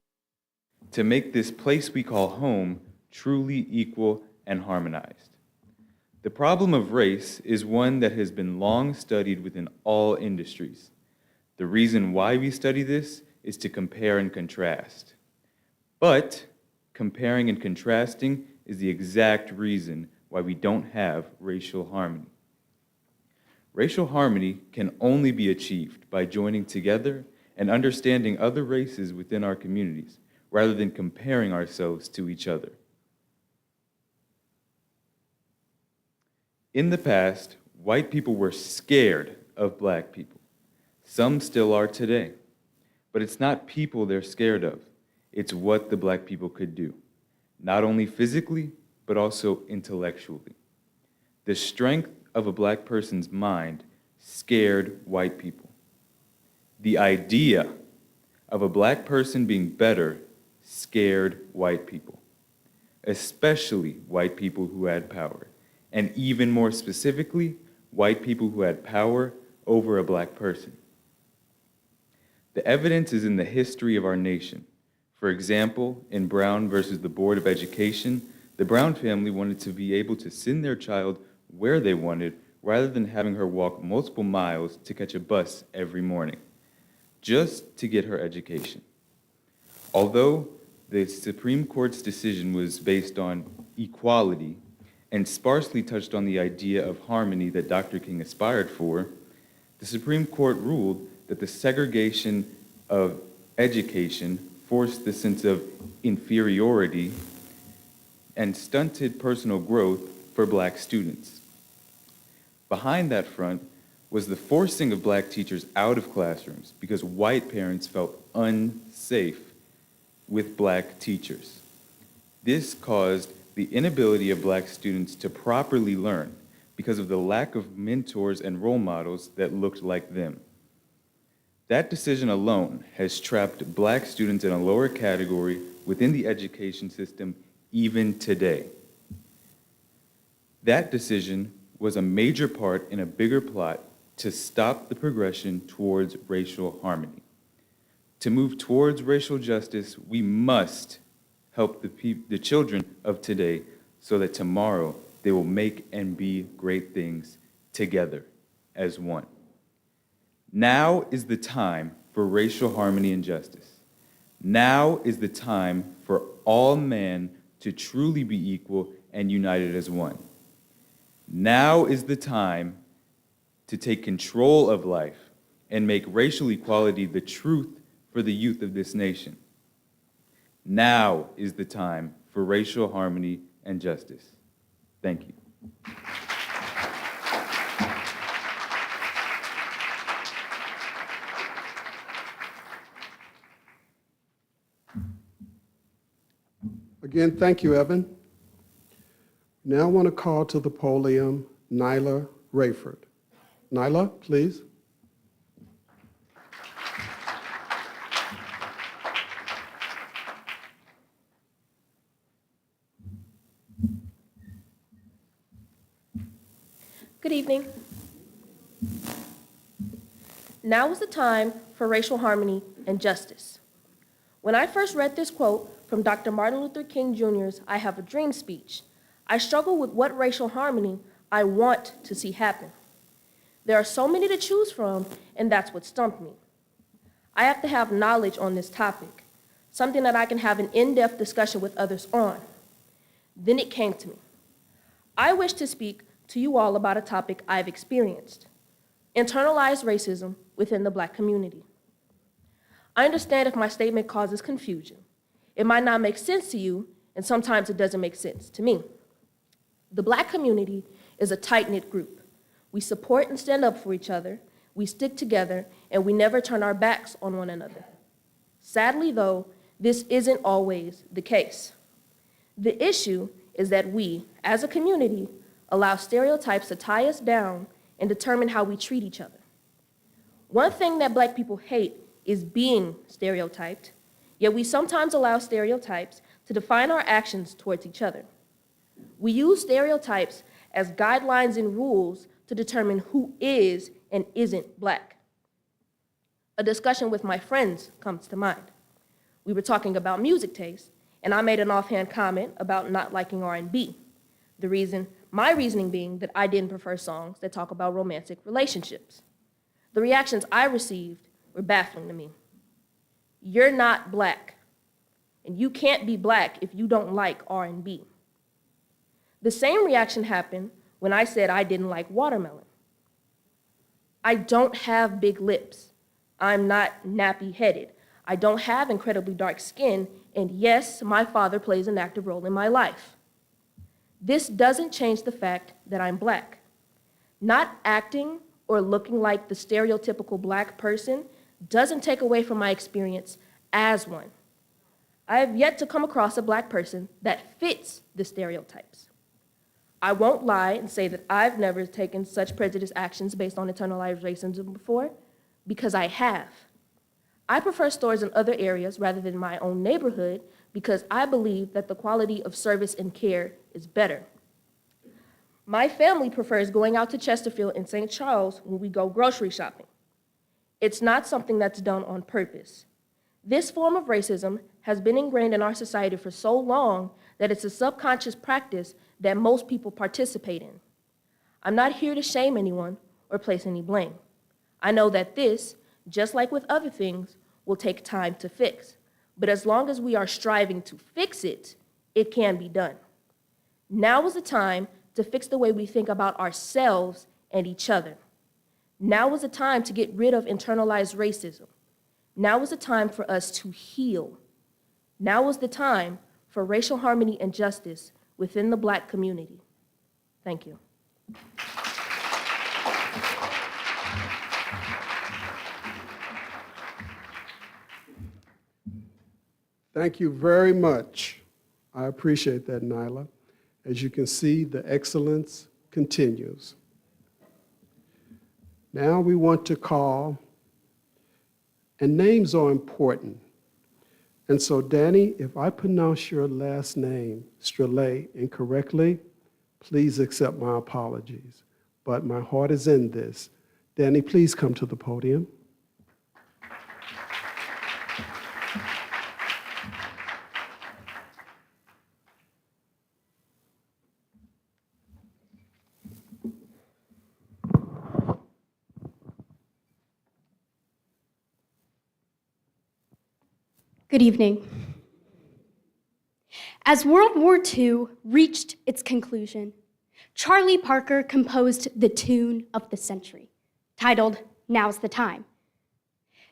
to make this place we call home truly equal and harmonized? The problem of race is one that has been long studied within all industries. The reason why we study this is to compare and contrast. But comparing and contrasting is the exact reason why we don't have racial harmony. Racial harmony can only be achieved by joining together and understanding other races within our communities, rather than comparing ourselves to each other. In the past, white people were scared of black people. Some still are today. But it's not people they're scared of. It's what the black people could do, not only physically, but also intellectually. The strength of a black person's mind scared white people. The idea of a black person being better scared white people, especially white people who had power, and even more specifically, white people who had power over a black person. The evidence is in the history of our nation. For example, in Brown versus the Board of Education, the Brown family wanted to be able to send their child where they wanted rather than having her walk multiple miles to catch a bus every morning, just to get her education. Although the Supreme Court's decision was based on equality and sparsely touched on the idea of harmony that Dr. King aspired for, the Supreme Court ruled that the segregation of education forced the sense of inferiority and stunted personal growth for black students. Behind that front was the forcing of black teachers out of classrooms because white parents felt unsafe with black teachers. This caused the inability of black students to properly learn because of the lack of mentors and role models that looked like them. That decision alone has trapped black students in a lower category within the education system even today. That decision was a major part in a bigger plot to stop the progression towards racial harmony. To move towards racial justice, we must help the children of today so that tomorrow they will make and be great things together as one. Now is the time for racial harmony and justice. Now is the time for all men to truly be equal and united as one. Now is the time to take control of life and make racial equality the truth for the youth of this nation. Now is the time for racial harmony and justice. Thank you. Again, thank you, Evan. Now I want to call to the podium Nyla Rayford. Nyla, please. Good evening. Now is the time for racial harmony and justice. When I first read this quote from Dr. Martin Luther King Jr.'s I Have a Dream speech, I struggled with what racial harmony I want to see happen. There are so many to choose from, and that's what stumped me. I have to have knowledge on this topic, something that I can have an in-depth discussion with others on. Then it came to me. I wish to speak to you all about a topic I've experienced: internalized racism within the Black community. I understand if my statement causes confusion. It might not make sense to you, and sometimes it doesn't make sense to me. The Black community is a tight-knit group. We support and stand up for each other, we stick together, and we never turn our backs on one another. Sadly, though, this isn't always the case. The issue is that we, as a community, allow stereotypes to tie us down and determine how we treat each other. One thing that Black people hate is being stereotyped, yet we sometimes allow stereotypes to define our actions towards each other. We use stereotypes as guidelines and rules to determine who is and isn't Black. A discussion with my friends comes to mind. We were talking about music taste, and I made an offhand comment about not liking R&B. My reasoning being that I didn't prefer songs that talk about romantic relationships. The reactions I received were baffling to me. You're not Black, and you can't be Black if you don't like R&B. The same reaction happened when I said I didn't like watermelon. I don't have big lips. I'm not nappy-headed. I don't have incredibly dark skin, and yes, my father plays an active role in my life. This doesn't change the fact that I'm Black. Not acting or looking like the stereotypical Black person doesn't take away from my experience as one. I have yet to come across a Black person that fits the stereotypes. I won't lie and say that I've never taken such prejudiced actions based on internalized racism before, because I have. I prefer stores in other areas rather than my own neighborhood because I believe that the quality of service and care is better. My family prefers going out to Chesterfield and St. Charles when we go grocery shopping. It's not something that's done on purpose. This form of racism has been ingrained in our society for so long that it's a subconscious practice that most people participate in. I'm not here to shame anyone or place any blame. I know that this, just like with other things, will take time to fix. But as long as we are striving to fix it, it can be done. Now is the time to fix the way we think about ourselves and each other. Now is the time to get rid of internalized racism. Now is the time for us to heal. Now is the time for racial harmony and justice within the Black community. Thank you. Thank you very much. I appreciate that, Nyla. As you can see, the excellence continues. Now we want to call, and names are important. And so, Danny, if I pronounce your last name, Strelay, incorrectly, please accept my apologies. But my heart is in this. Danny, please come to the podium. Good evening. As World War II reached its conclusion, Charlie Parker composed the tune of the century, titled Now's the Time.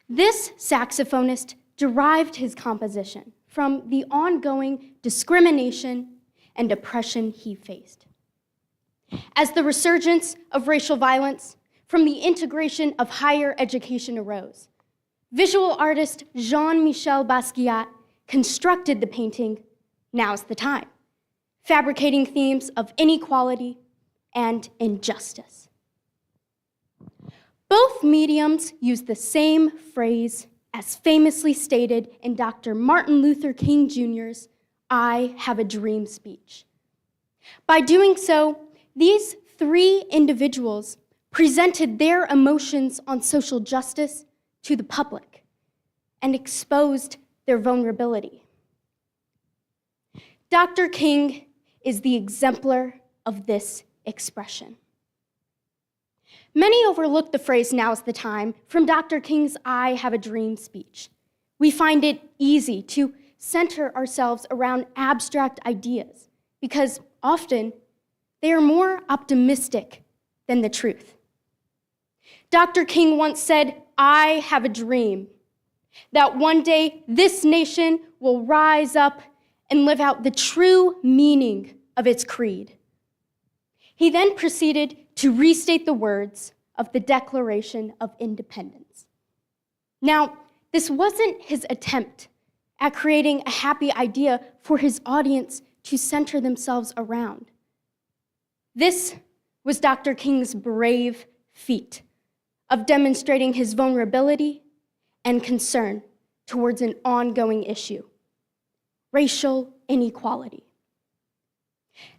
This saxophonist derived his composition from the ongoing discrimination and oppression he faced. As the resurgence of racial violence from the integration of higher education arose, visual artist Jean-Michel Basquiat constructed the painting Now's the Time, fabricating themes of inequality and injustice. Both mediums use the same phrase as famously stated in Dr. Martin Luther King Jr.'s I Have a Dream speech. By doing so, these three individuals presented their emotions on social justice to the public and exposed their vulnerability. Dr. King is the exemplar of this expression. Many overlook the phrase "now's the time" from Dr. King's I Have a Dream speech. We find it easy to center ourselves around abstract ideas because often they are more optimistic than the truth. Dr. King once said, "I have a dream that one day this nation will rise up and live out the true meaning of its creed." He then proceeded to restate the words of the Declaration of Independence. Now, this wasn't his attempt at creating a happy idea for his audience to center themselves around. This was Dr. King's brave feat of demonstrating his vulnerability and concern towards an ongoing issue: racial inequality.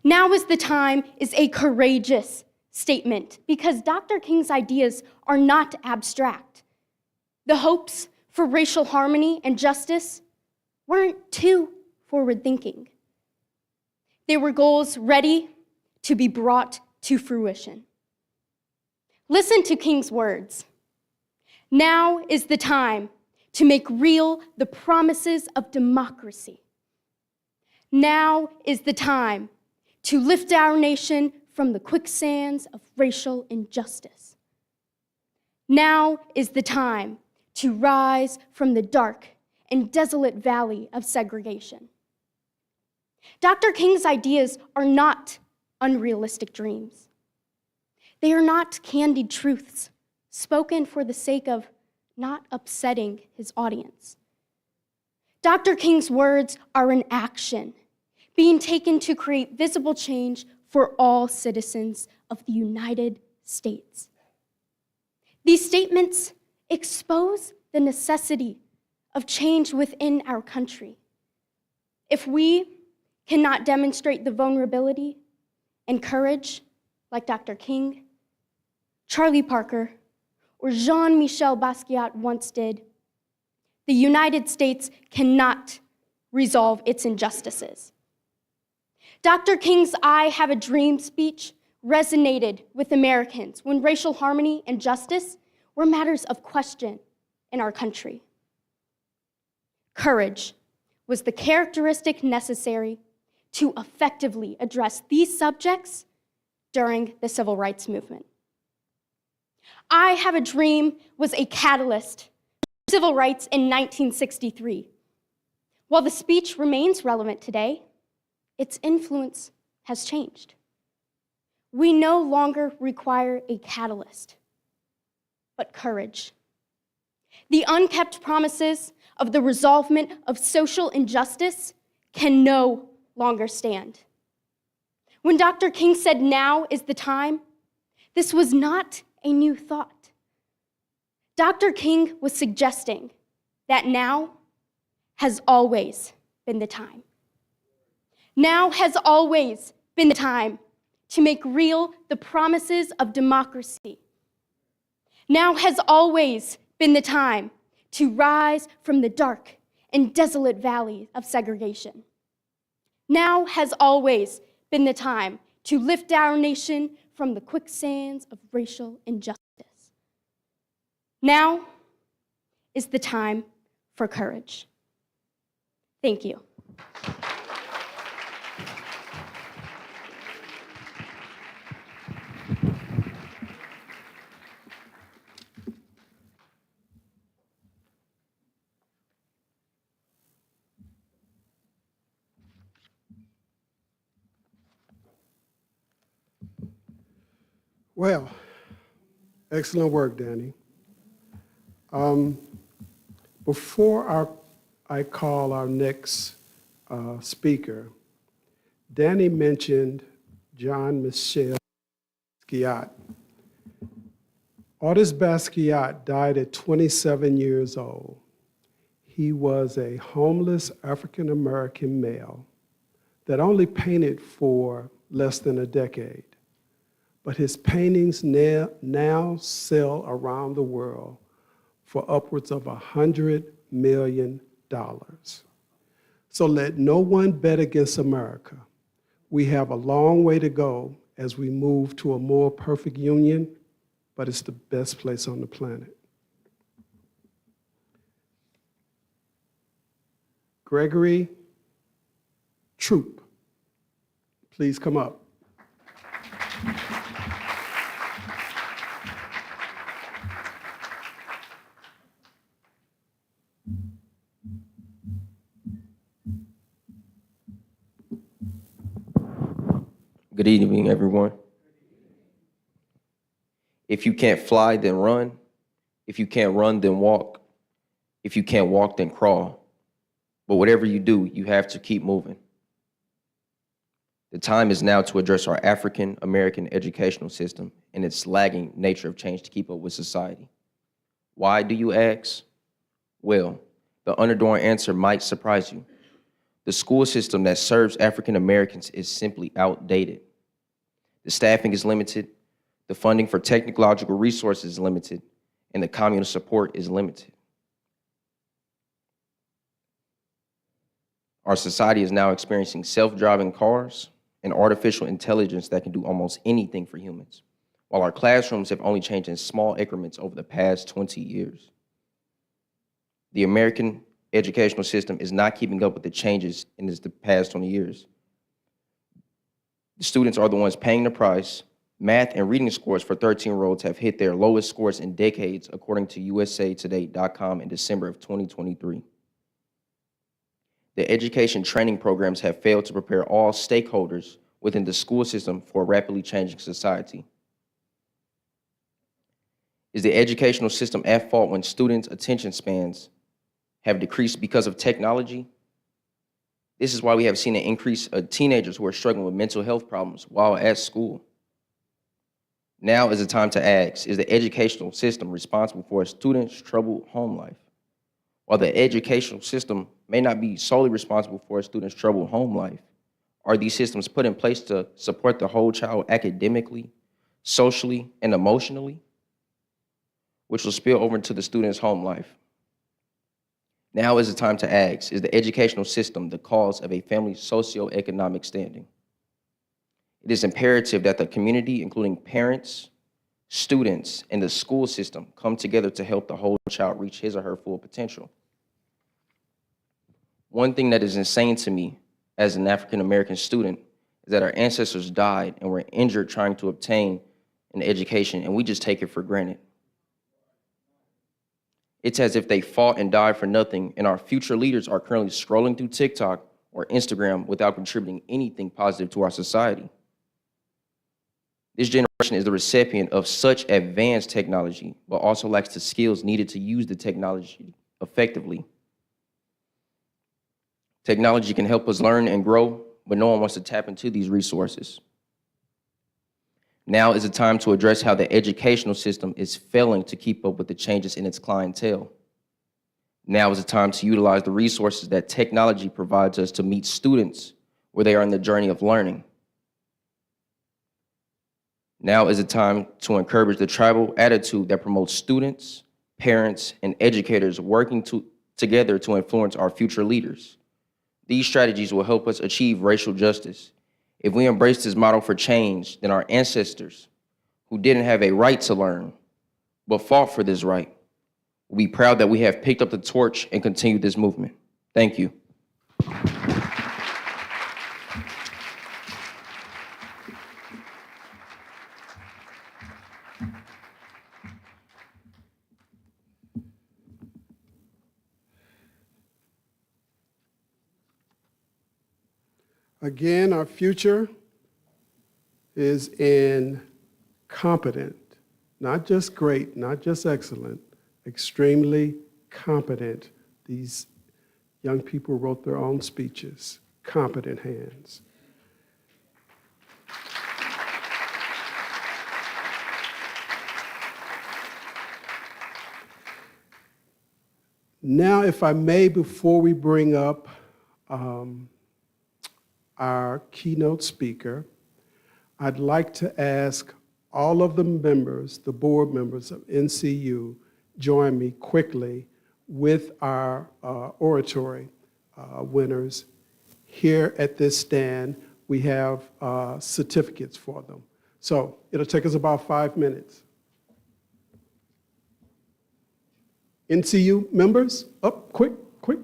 Now is the time is a courageous statement because Dr. King's ideas are not abstract. The hopes for racial harmony and justice weren't too forward-thinking. They were goals ready to be brought to fruition. Listen to King's words. Now is the time to make real the promises of democracy. Now is the time to lift our nation from the quicksands of racial injustice. Now is the time to rise from the dark and desolate valley of segregation. Dr. King's ideas are not unrealistic dreams. They are not candied truths spoken for the sake of not upsetting his audience. Dr. King's words are an action being taken to create visible change for all citizens of the United States. These statements expose the necessity of change within our country. If we cannot demonstrate the vulnerability and courage like Dr. King, Charlie Parker, or Jean-Michel Basquiat once did, the United States cannot resolve its injustices. Dr. King's I Have a Dream speech resonated with Americans when racial harmony and justice were matters of question in our country. Courage was the characteristic necessary to effectively address these subjects during the civil rights movement. I Have a Dream was a catalyst for civil rights in 1963. While the speech remains relevant today, its influence has changed. We no longer require a catalyst, but courage. The unkept promises of the resolvement of social injustice can no longer stand. When Dr. King said now is the time, this was not a new thought. Dr. King was suggesting that now has always been the time. Now has always been the time to make real the promises of democracy. Now has always been the time to rise from the dark and desolate valley of segregation. Now has always been the time to lift our nation from the quicksands of racial injustice. Now is the time for courage. Thank you. Well, excellent work, Danny. Before I call our next speaker, Danny mentioned John Michel Basquiat. Artist Basquiat died at 27 years old. He was a homeless African-American male that only painted for less than a decade. But his paintings now sell around the world for upwards of $100 million. So let no one bet against America. We have a long way to go as we move to a more perfect union, but it's the best place on the planet. Gregory Troop, please come up. Good evening, everyone. If you can't fly, then run. If you can't run, then walk. If you can't walk, then crawl. But whatever you do, you have to keep moving. The time is now to address our African American educational system and its lagging nature of change to keep up with society. Why, do you ask? Well, the underdone answer might surprise you. The school system that serves African Americans is simply outdated. The staffing is limited, the funding for technological resources is limited, and the communal support is limited. Our society is now experiencing self-driving cars and artificial intelligence that can do almost anything for humans, while our classrooms have only changed in small increments over the past 20 years. The American educational system is not keeping up with the changes in the past 20 years. The students are the ones paying the price. Math and reading scores for 13-year-olds have hit their lowest scores in decades, according to usatoday.com in December of 2023. The education training programs have failed to prepare all stakeholders within the school system for a rapidly changing society. Is the educational system at fault when students' attention spans have decreased because of technology? This is why we have seen an increase of teenagers who are struggling with mental health problems while at school. Now is the time to ask, is the educational system responsible for a student's troubled home life? While the educational system may not be solely responsible for a student's troubled home life, are these systems put in place to support the whole child academically, socially, and emotionally, which will spill over into the student's home life? Now is the time to ask, is the educational system the cause of a family's socioeconomic standing? It is imperative that the community, including parents, students, and the school system, come together to help the whole child reach his or her full potential. One thing that is insane to me as an African-American student is that our ancestors died and were injured trying to obtain an education, and we just take it for granted. It's as if they fought and died for nothing, and our future leaders are currently scrolling through TikTok or Instagram without contributing anything positive to our society. This generation is the recipient of such advanced technology, but also lacks the skills needed to use the technology effectively. Technology can help us learn and grow, but no one wants to tap into these resources. Now is the time to address how the educational system is failing to keep up with the changes in its clientele. Now is the time to utilize the resources that technology provides us to meet students where they are in the journey of learning. Now is the time to encourage the tribal attitude that promotes students, parents, and educators working together to influence our future leaders. These strategies will help us achieve racial justice. If we embrace this model for change, then our ancestors, who didn't have a right to learn, but fought for this right, will be proud that we have picked up the torch and continued this movement. Thank you. Again, our future is in competent, not just great, not just excellent, extremely competent. These young people wrote their own speeches, competent hands. Now, if I may, before we bring up our keynote speaker, I'd like to ask all of the members, the board members of NCU, join me quickly with our oratory winners. Here at this stand, we have certificates for them. So it'll take us about 5 minutes. NCU members, up, quick, quick.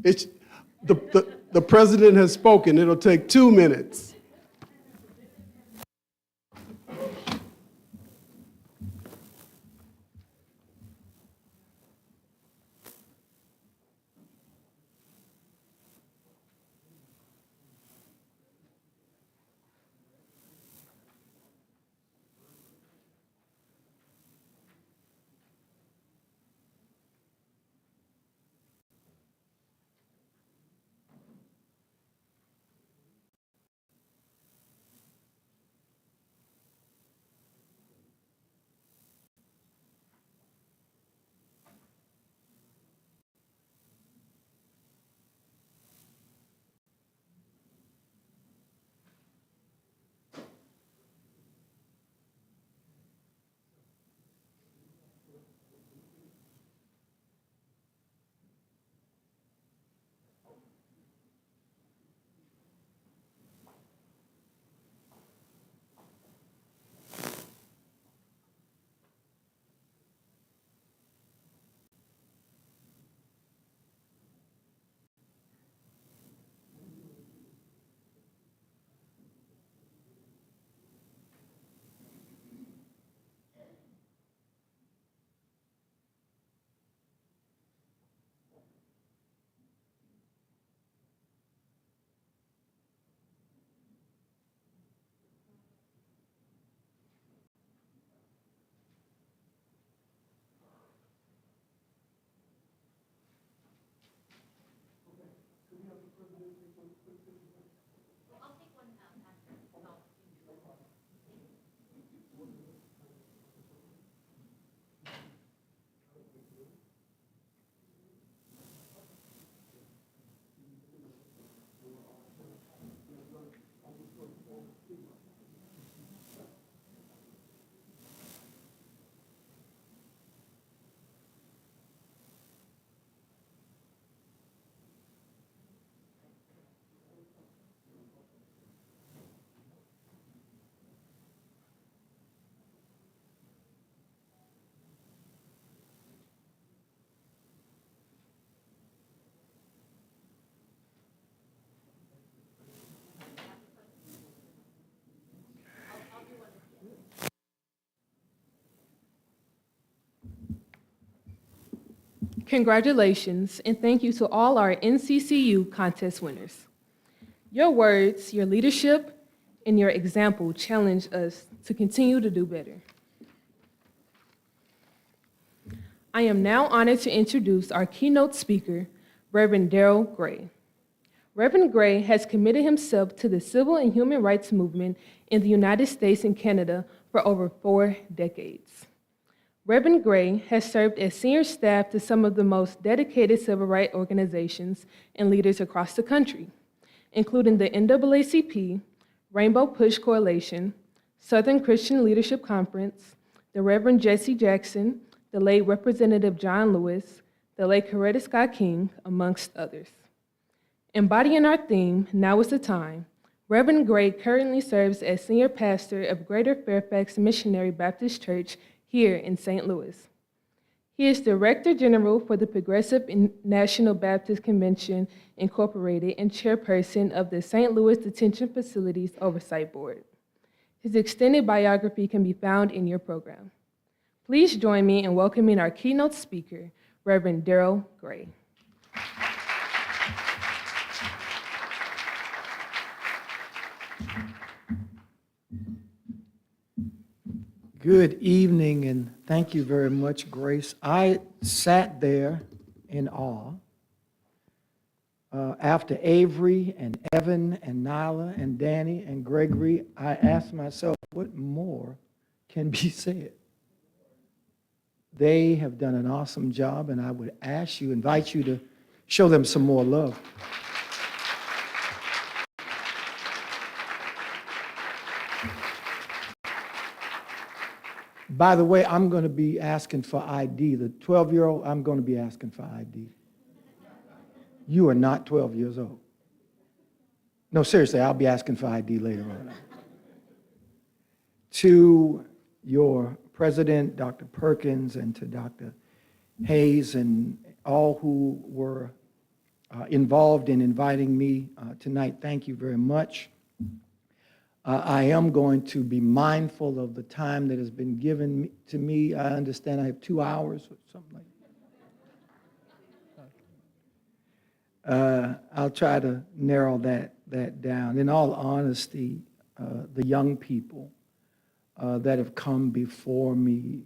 It's, the president has spoken. It'll take 2 minutes. Congratulations, and thank you to all our NCCU contest winners. Your words, your leadership, and your example challenge us to continue to do better. I am now honored to introduce our keynote speaker, Reverend Darryl Gray. Reverend Gray has committed himself to the civil and human rights movement in the United States and Canada for over 4 decades. Reverend Gray has served as senior staff to some of the most dedicated civil rights organizations and leaders across the country, including the NAACP, Rainbow Push Coalition, Southern Christian Leadership Conference, the Reverend Jesse Jackson, the late Representative John Lewis, the late Coretta Scott King, amongst others. Embodying our theme, Now is the Time, Reverend Gray currently serves as senior pastor of Greater Fairfax Missionary Baptist Church here in St. Louis. He is Director General for the Progressive National Baptist Convention, Incorporated, and Chairperson of the St. Louis Detention Facilities Oversight Board. His extended biography can be found in your program. Please join me in welcoming our keynote speaker, Reverend Darryl Gray. Good evening, and thank you very much, Grace. I sat there in awe after Avery and Evan and Nyla and Danny and Gregory. I asked myself, what more can be said? They have done an awesome job, and I would invite you to show them some more love. By the way, I'm going to be asking for ID. The 12-year-old, I'm going to be asking for ID. You are not 12 years old. No, seriously, I'll be asking for ID later on. To your president, Dr. Perkins, and to Dr. Hayes, and all who were involved in inviting me tonight, thank you very much. I am going to be mindful of the time that has been given to me. I understand I have 2 hours or something like that. I'll try to narrow that down. In all honesty, the young people that have come before me,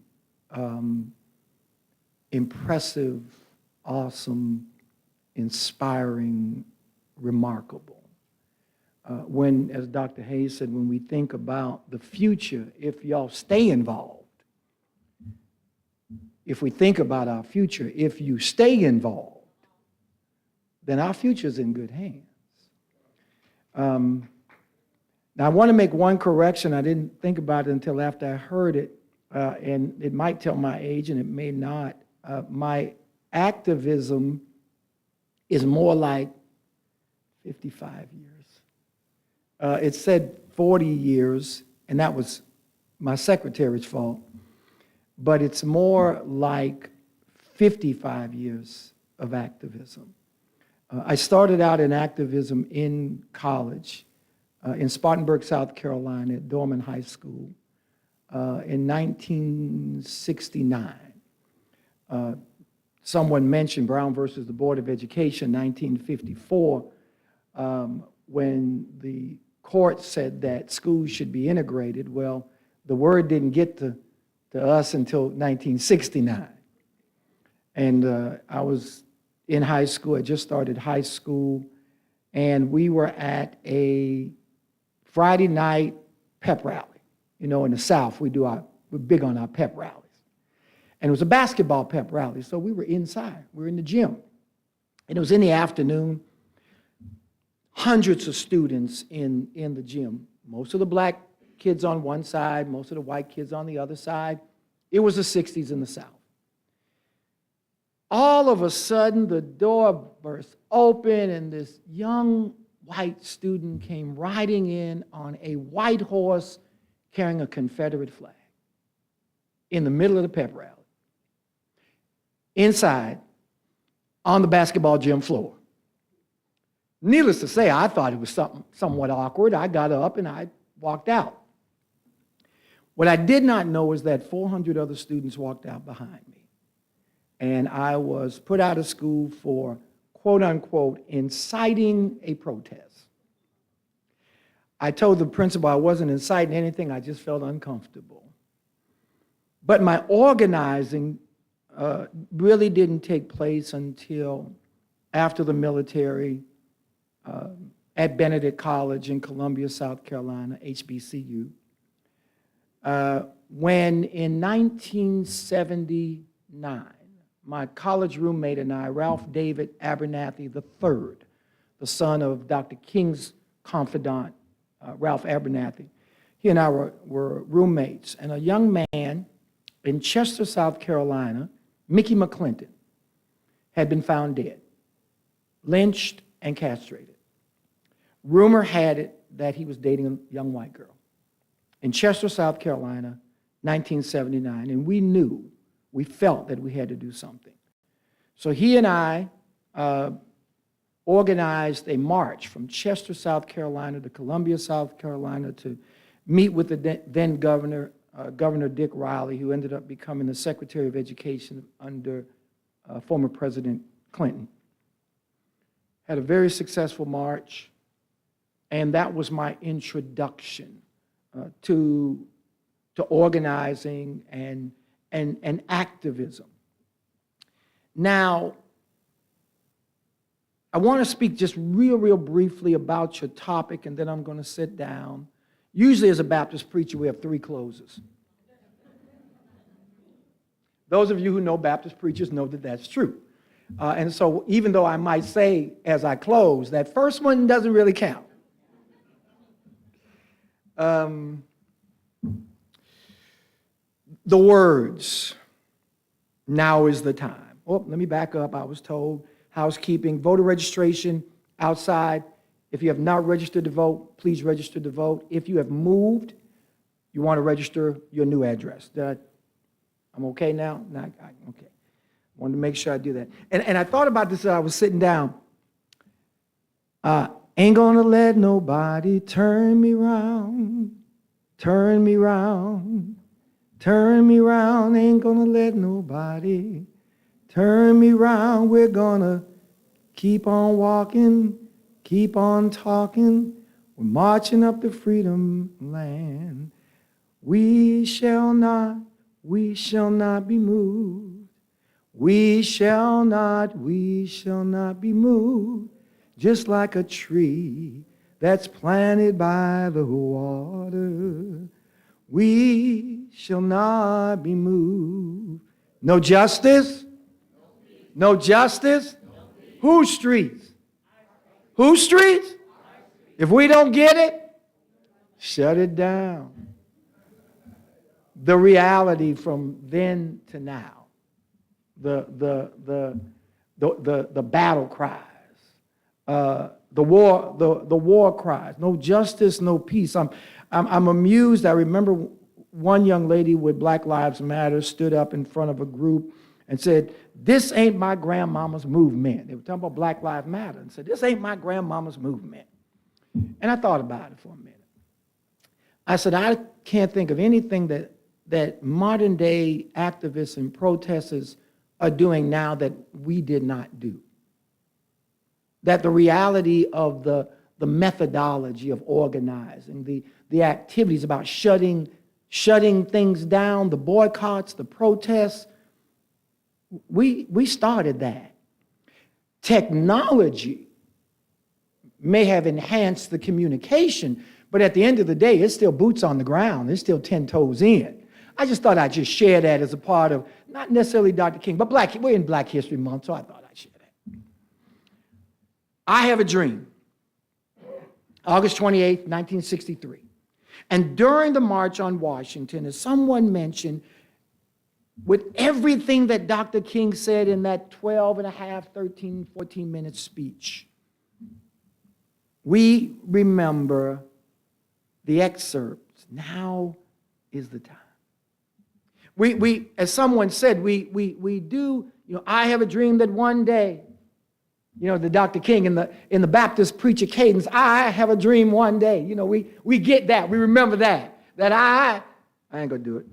impressive, awesome, inspiring, remarkable. When, as Dr. Hayes said, when we think about the future, if y'all stay involved, if we think about our future, if you stay involved, then our future is in good hands. Now, I want to make one correction. I didn't think about it until after I heard it, and it might tell my age, and it may not. My activism is more like 55 years. It said 40 years, and that was my secretary's fault, but it's more like 55 years of activism. I started out in activism in college, in Spartanburg, South Carolina, at Dorman High School, in 1969. Someone mentioned Brown versus the Board of Education, 1954, when the court said that schools should be integrated. Well, the word didn't get to us until 1969. And I was in high school. I just started high school, and we were at a Friday night pep rally. You know, in the South, we're big on our pep rallies. And it was a basketball pep rally, so we were inside. We were in the gym. And it was in the afternoon. Hundreds of students in the gym, most of the black kids on one side, most of the white kids on the other side. It was the 60s in the South. All of a sudden, the door burst open, and this young white student came riding in on a white horse carrying a Confederate flag in the middle of the pep rally, inside on the basketball gym floor. Needless to say, I thought it was somewhat awkward. I got up and I walked out. What I did not know was that 400 other students walked out behind me. And I was put out of school for, quote unquote, inciting a protest. I told the principal I wasn't inciting anything, I just felt uncomfortable. But my organizing really didn't take place until after the military, at Benedict College in Columbia, South Carolina, HBCU, when in 1979, my college roommate and I, Ralph David Abernathy III, the son of Dr. King's confidant, Ralph Abernathy, he and I were roommates, and a young man in Chester, South Carolina, Mickey McClinton, had been found dead, lynched and castrated. Rumor had it that he was dating a young white girl in Chester, South Carolina, 1979, and we knew we felt that we had to do something. So he and I organized a march from Chester, South Carolina to Columbia, South Carolina to meet with the then governor, Governor Dick Riley, who ended up becoming the Secretary of Education under former President Clinton. Had a very successful march, and that was my introduction to organizing and activism. Now, I want to speak just real briefly about your topic, and then I'm going to sit down. Usually as a Baptist preacher, we have 3 closes. Those of you who know Baptist preachers know that that's true. And so even though I might say as I close, that first one doesn't really count. The words, now is the time. Oh, let me back up. I was told, housekeeping, voter registration outside. If you have not registered to vote, please register to vote. If you have moved, you want to register your new address. I'm okay now? Okay. Wanted to make sure I do that. And I thought about this as I was sitting down. Ain't gonna let nobody turn me round, turn me round, turn me round. Ain't gonna let nobody turn me round. We're gonna keep on walking, keep on talking. We're marching up the freedom land. We shall not be moved. We shall not be moved, just like a tree that's planted by the water. We shall not be moved. No justice? No justice? Whose streets? Whose streets? If we don't get it, shut it down. The reality from then to now. The battle cries, the war cries, no justice, no peace. I'm amused. I remember one young lady with Black Lives Matter stood up in front of a group and said, "This ain't my grandmama's movement." They were talking about Black Lives Matter and said, "This ain't my grandmama's movement." And I thought about it for a minute. I said, I can't think of anything that modern day activists and protesters are doing now that we did not do. That the reality of the methodology of organizing, the activities about shutting things down, the boycotts, the protests, we started that. Technology may have enhanced the communication, but at the end of the day, it's still boots on the ground. It's still 10 toes in. I just thought I'd just share that as a part of, not necessarily Dr. King, but we're in Black History Month, so I thought I'd share that. I have a dream. August 28th, 1963. And during the March on Washington, as someone mentioned, with everything that Dr. King said in that 12 and a half, 13, 14-minute speech, we remember the excerpts. Now is the time. We, as someone said, we do, I have a dream that one day, the Dr. King in the Baptist preacher cadence, I have a dream one day. We get that, we remember that I ain't gonna do it.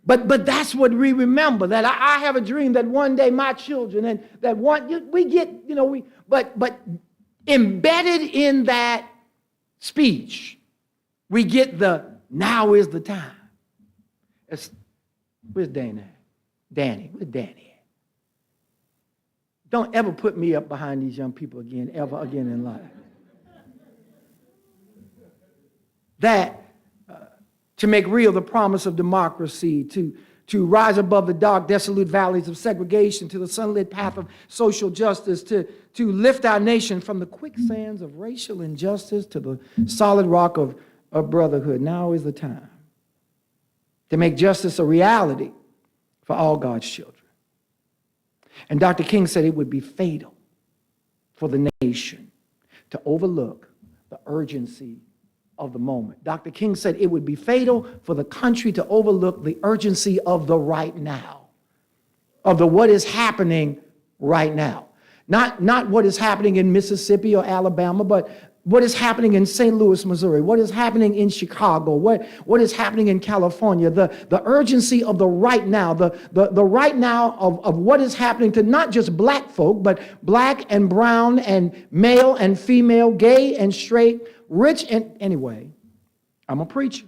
But that's what we remember, that I have a dream that one day my children, and that we get, but embedded in that speech, we get the now is the time. Where's Danny? Where's Danny at? Don't ever put me up behind these young people again, ever again in life. That to make real the promise of democracy, to rise above the dark, desolate valleys of segregation, to the sunlit path of social justice, to lift our nation from the quicksands of racial injustice to the solid rock of brotherhood. Now is the time to make justice a reality for all God's children. And Dr. King said it would be fatal for the nation to overlook the urgency of the moment. Dr. King said it would be fatal for the country to overlook the urgency of the right now, of the what is happening right now. Not what is happening in Mississippi or Alabama, but what is happening in St. Louis, Missouri, what is happening in Chicago, what is happening in California, the urgency of the right now, the right now of what is happening to not just black folk, but black and brown and male and female, gay and straight, rich and anyway, I'm a preacher.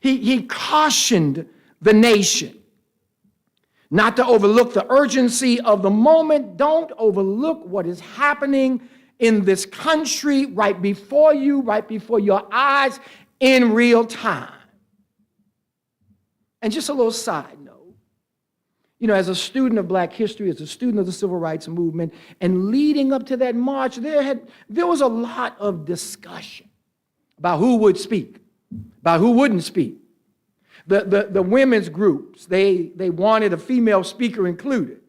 He cautioned the nation not to overlook the urgency of the moment. Don't overlook what is happening in this country right before you, right before your eyes in real time. And just a little side note, you know, as a student of black history, as a student of the civil rights movement, and leading up to that march, there was a lot of discussion about who would speak, about who wouldn't speak. The women's groups, they wanted a female speaker included.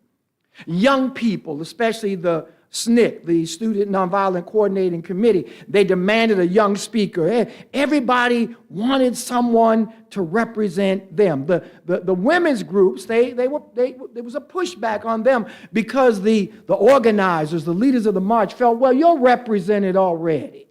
Young people, especially the SNCC, the Student Nonviolent Coordinating Committee, they demanded a young speaker. Everybody wanted someone to represent them. The women's groups, there was a pushback on them because the organizers, the leaders of the march felt, well, you're represented already.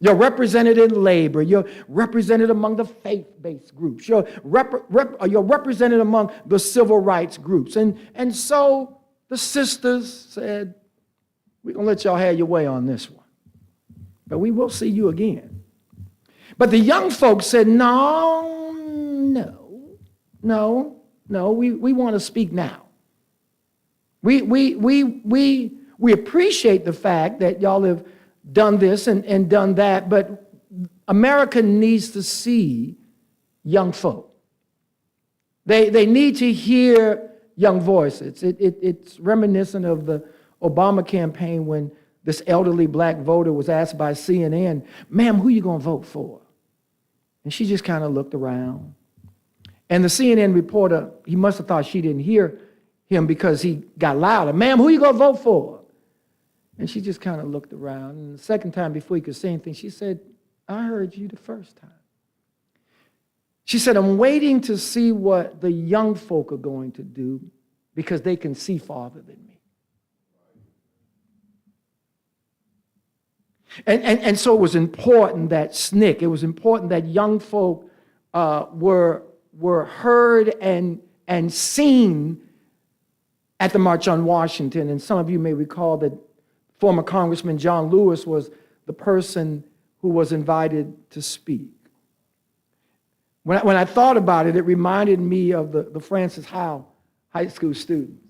You're represented in labor. You're represented among the faith-based groups. You're represented among the civil rights groups. And so the sisters said, we're going to let y'all have your way on this one, but we will see you again. But the young folks said, no, we want to speak now. We appreciate the fact that y'all have done this and done that, but America needs to see young folk. They need to hear young voices. It's reminiscent of the Obama campaign when this elderly black voter was asked by CNN, ma'am, who you going to vote for? And she just kind of looked around. And the CNN reporter, he must have thought she didn't hear him because he got louder. Ma'am, who you going to vote for? And she just kind of looked around. And the second time before he could say anything, she said, I heard you the first time. She said, I'm waiting to see what the young folk are going to do because they can see farther than me. And so it was important that SNCC, it was important that young folk were heard and seen at the March on Washington. And some of you may recall that former Congressman John Lewis was the person who was invited to speak. When I thought about it, it reminded me of the Francis Howe High School students.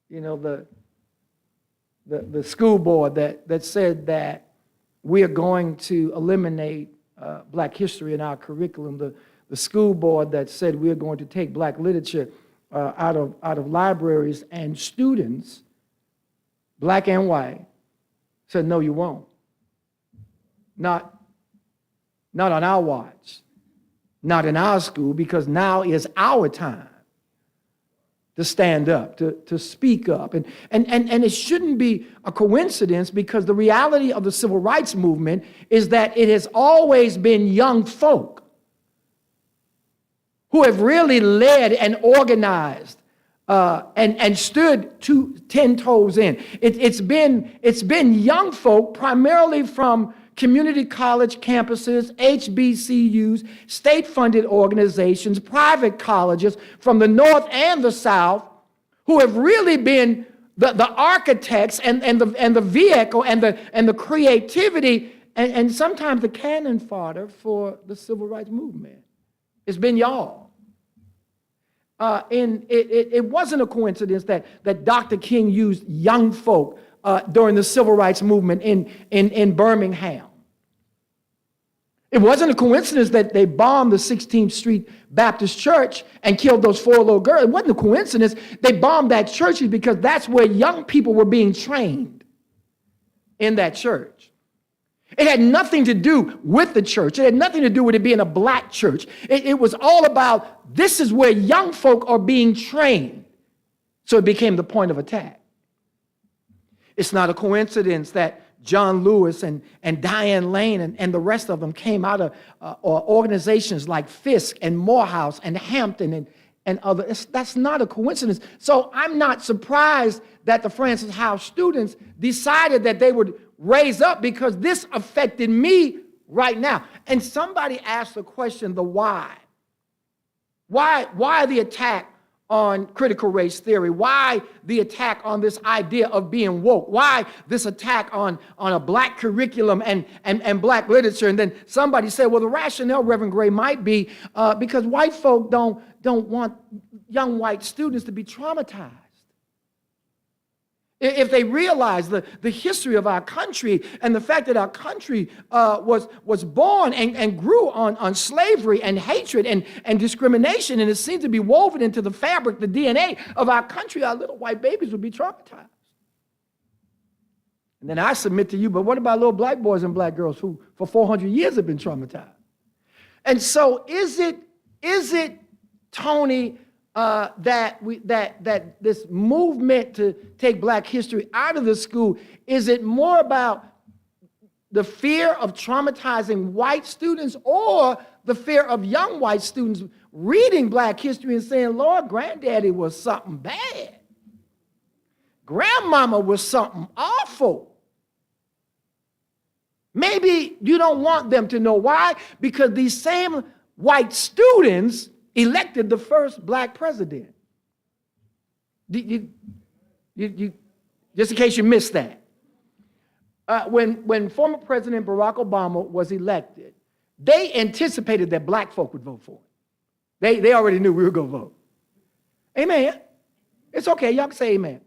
You know, the school board that said that we are going to eliminate black history in our curriculum. The school board that said we are going to take black literature out of libraries, and students, black and white, said, no, you won't. Not on our watch, not in our school, because now is our time to stand up, to speak up. And it shouldn't be a coincidence, because the reality of the civil rights movement is that it has always been young folk who have really led and organized and stood 10 toes in. It's been young folk, primarily from community college campuses, HBCUs, state-funded organizations, private colleges from the North and the South, who have really been the architects and the vehicle and the creativity and sometimes the cannon fodder for the civil rights movement. It's been y'all. And it wasn't a coincidence that Dr. King used young folk during the civil rights movement in Birmingham. It wasn't a coincidence that they bombed the 16th Street Baptist Church and killed those 4 little girls. It wasn't a coincidence they bombed that church, because that's where young people were being trained, in that church. It had nothing to do with the church. It had nothing to do with it being a black church. It was all about, this is where young folk are being trained. So it became the point of attack. It's not a coincidence that John Lewis and Diane Lane and the rest of them came out of organizations like Fisk and Morehouse and Hampton and others. That's not a coincidence. So I'm not surprised that the Francis House students decided that they would raise up, because this affected me right now. And somebody asked the question, the why. Why the attack on critical race theory? Why the attack on this idea of being woke? Why this attack on a black curriculum and black literature? And then somebody said, well, the rationale, Reverend Gray, might be because white folk don't want young white students to be traumatized. If they realize the history of our country and the fact that our country was born and grew on slavery and hatred and discrimination, and it seems to be woven into the fabric, the DNA of our country, our little white babies would be traumatized. And then I submit to you, but what about little black boys and black girls who for 400 years have been traumatized? And so is it, Tony, that this movement to take black history out of the school, is it more about the fear of traumatizing white students, or the fear of young white students reading black history and saying, Lord, granddaddy was something bad. Grandmama was something awful. Maybe you don't want them to know. Why? Because these same white students elected the first black president. Just in case you missed that. When former President Barack Obama was elected, they anticipated that black folk would vote for it. They already knew we were going to vote. Amen. It's okay. Y'all can say amen.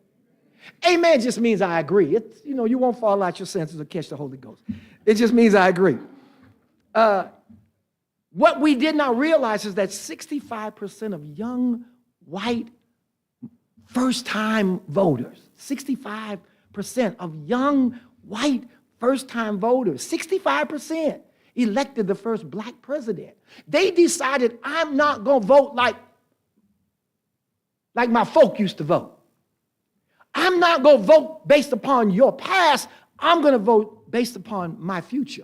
Amen just means I agree. It's, you won't fall out your senses or catch the Holy Ghost. It just means I agree. What we did not realize is that 65% of young white first-time voters, 65% of young white first-time voters, 65% elected the first black president. They decided, I'm not going to vote like my folk used to vote. I'm not going to vote based upon your past. I'm going to vote based upon my future.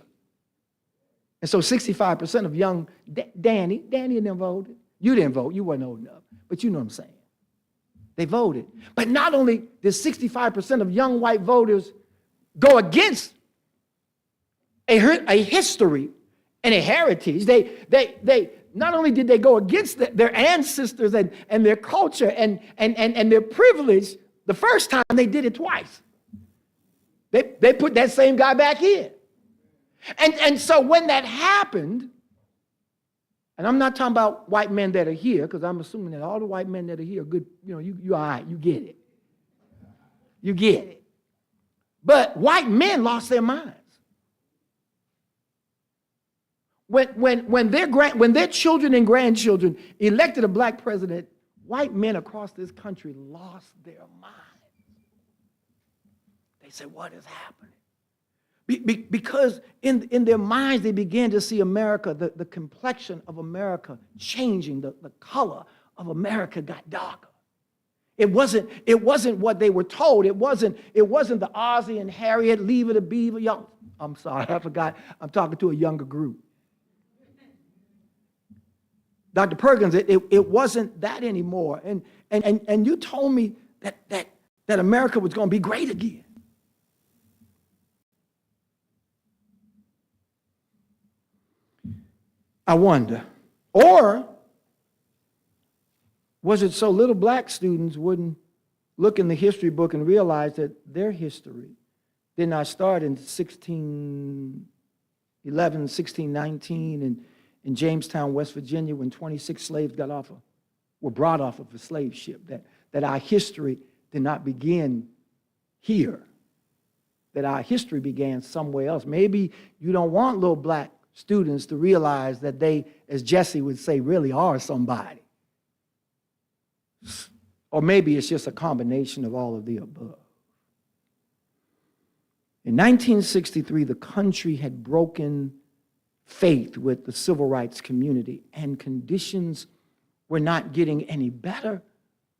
And so 65% of young Danny and them voted. You didn't vote. You weren't old enough. But you know what I'm saying. They voted. But not only did 65% of young white voters go against a history and a heritage, they not only did they go against their ancestors and their culture and their privilege the first time, they did it twice. They put that same guy back in. And so when that happened, and I'm not talking about white men that are here, because I'm assuming that all the white men that are here are good, you all right, you get it. You get it. But white men lost their minds. When their children and grandchildren elected a black president, white men across this country lost their minds. They said, what is happening? Because in their minds, they began to see America, the complexion of America changing. The color of America got darker. It wasn't what they were told. It wasn't the Ozzie and Harriet, Leave It a Beaver. Y'all, I'm sorry, I forgot. I'm talking to a younger group. Dr. Perkins, it wasn't that anymore. And you told me that America was going to be great again. I wonder. Or was it so little black students wouldn't look in the history book and realize that their history did not start in 1611, 1619 in Jamestown, West Virginia, when 26 slaves were brought off of a slave ship, that our history did not begin here, that our history began somewhere else. Maybe you don't want little black students to realize that they, as Jesse would say, really are somebody. Or maybe it's just a combination of all of the above. In 1963, the country had broken faith with the civil rights community, and conditions were not getting any better.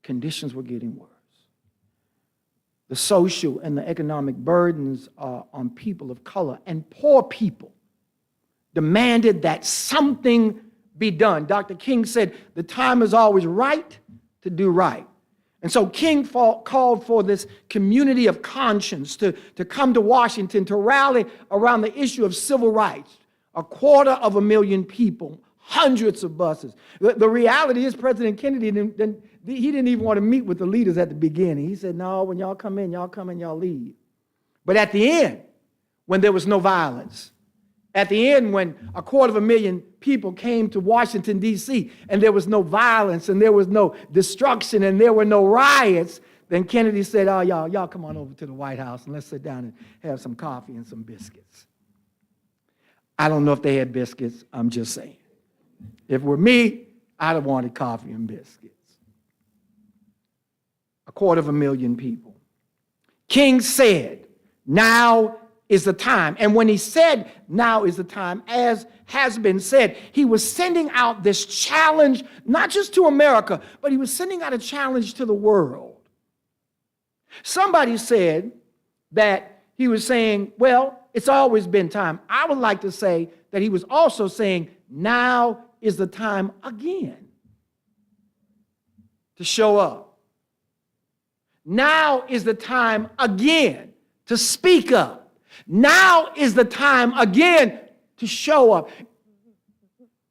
Conditions were getting worse. the social and the economic burdens on people of color and poor people demanded that something be done. Dr. King said the time is always right to do right. And so King called for this community of conscience to come to Washington to rally around the issue of civil rights. 250,000 people, hundreds of buses. The reality is President Kennedy, he didn't even want to meet with the leaders at the beginning. He said, no, when y'all come in, y'all leave. But at the end, when there was no violence, at the end, when 250,000 people came to Washington, D.C., and there was no violence, and there was no destruction, and there were no riots, then Kennedy said, oh, y'all come on over to the White House, and let's sit down and have some coffee and some biscuits. I don't know if they had biscuits. I'm just saying. If it were me, I'd have wanted coffee and biscuits. 250,000 people. King said, now is the time. And when he said, now is the time, as has been said, he was sending out this challenge, not just to America, but he was sending out a challenge to the world. Somebody said that he was saying, well, it's always been time. I would like to say that he was also saying, now is the time again to show up. Now is the time again to speak up. Now is the time again to show up.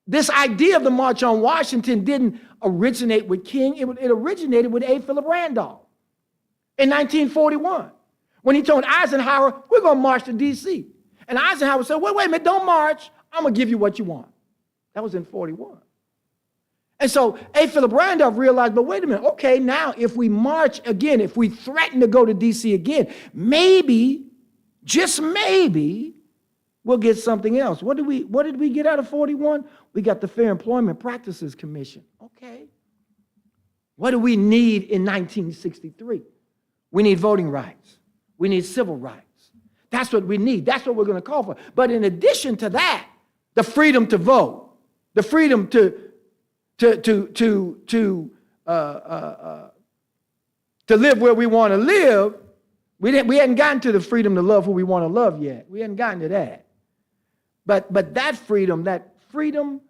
This idea of the March on Washington didn't originate with King. It originated with A. Philip Randolph in 1941 when he told Eisenhower, we're going to march to D.C. And Eisenhower said, wait a minute, don't march. I'm going to give you what you want. That was in 41. And so A. Philip Randolph realized, but wait a minute, okay, now if we march again, if we threaten to go to D.C. again, maybe, just maybe, we'll get something else. What did we get out of 41? We got the Fair Employment Practices Commission. Okay. What do we need in 1963? We need voting rights. We need civil rights. That's what we need. That's what we're going to call for. But in addition to that, the freedom to vote, the freedom to live where we want to live. We hadn't gotten to the freedom to love who we want to love yet. We hadn't gotten to that. But that freedom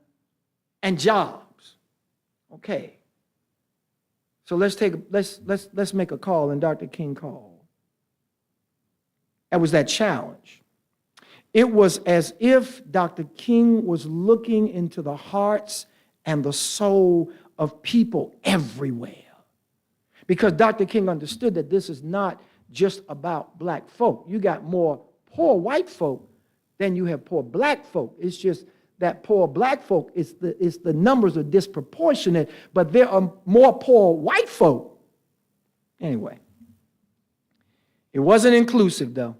and jobs. Okay. So let's make a call, and Dr. King called. That was that challenge. It was as if Dr. King was looking into the hearts and the soul of people everywhere. Because Dr. King understood that this is not just about black folk. You got more poor white folk than you have poor black folk. It's just that poor black folk, the numbers are disproportionate, but there are more poor white folk. Anyway, it wasn't inclusive though.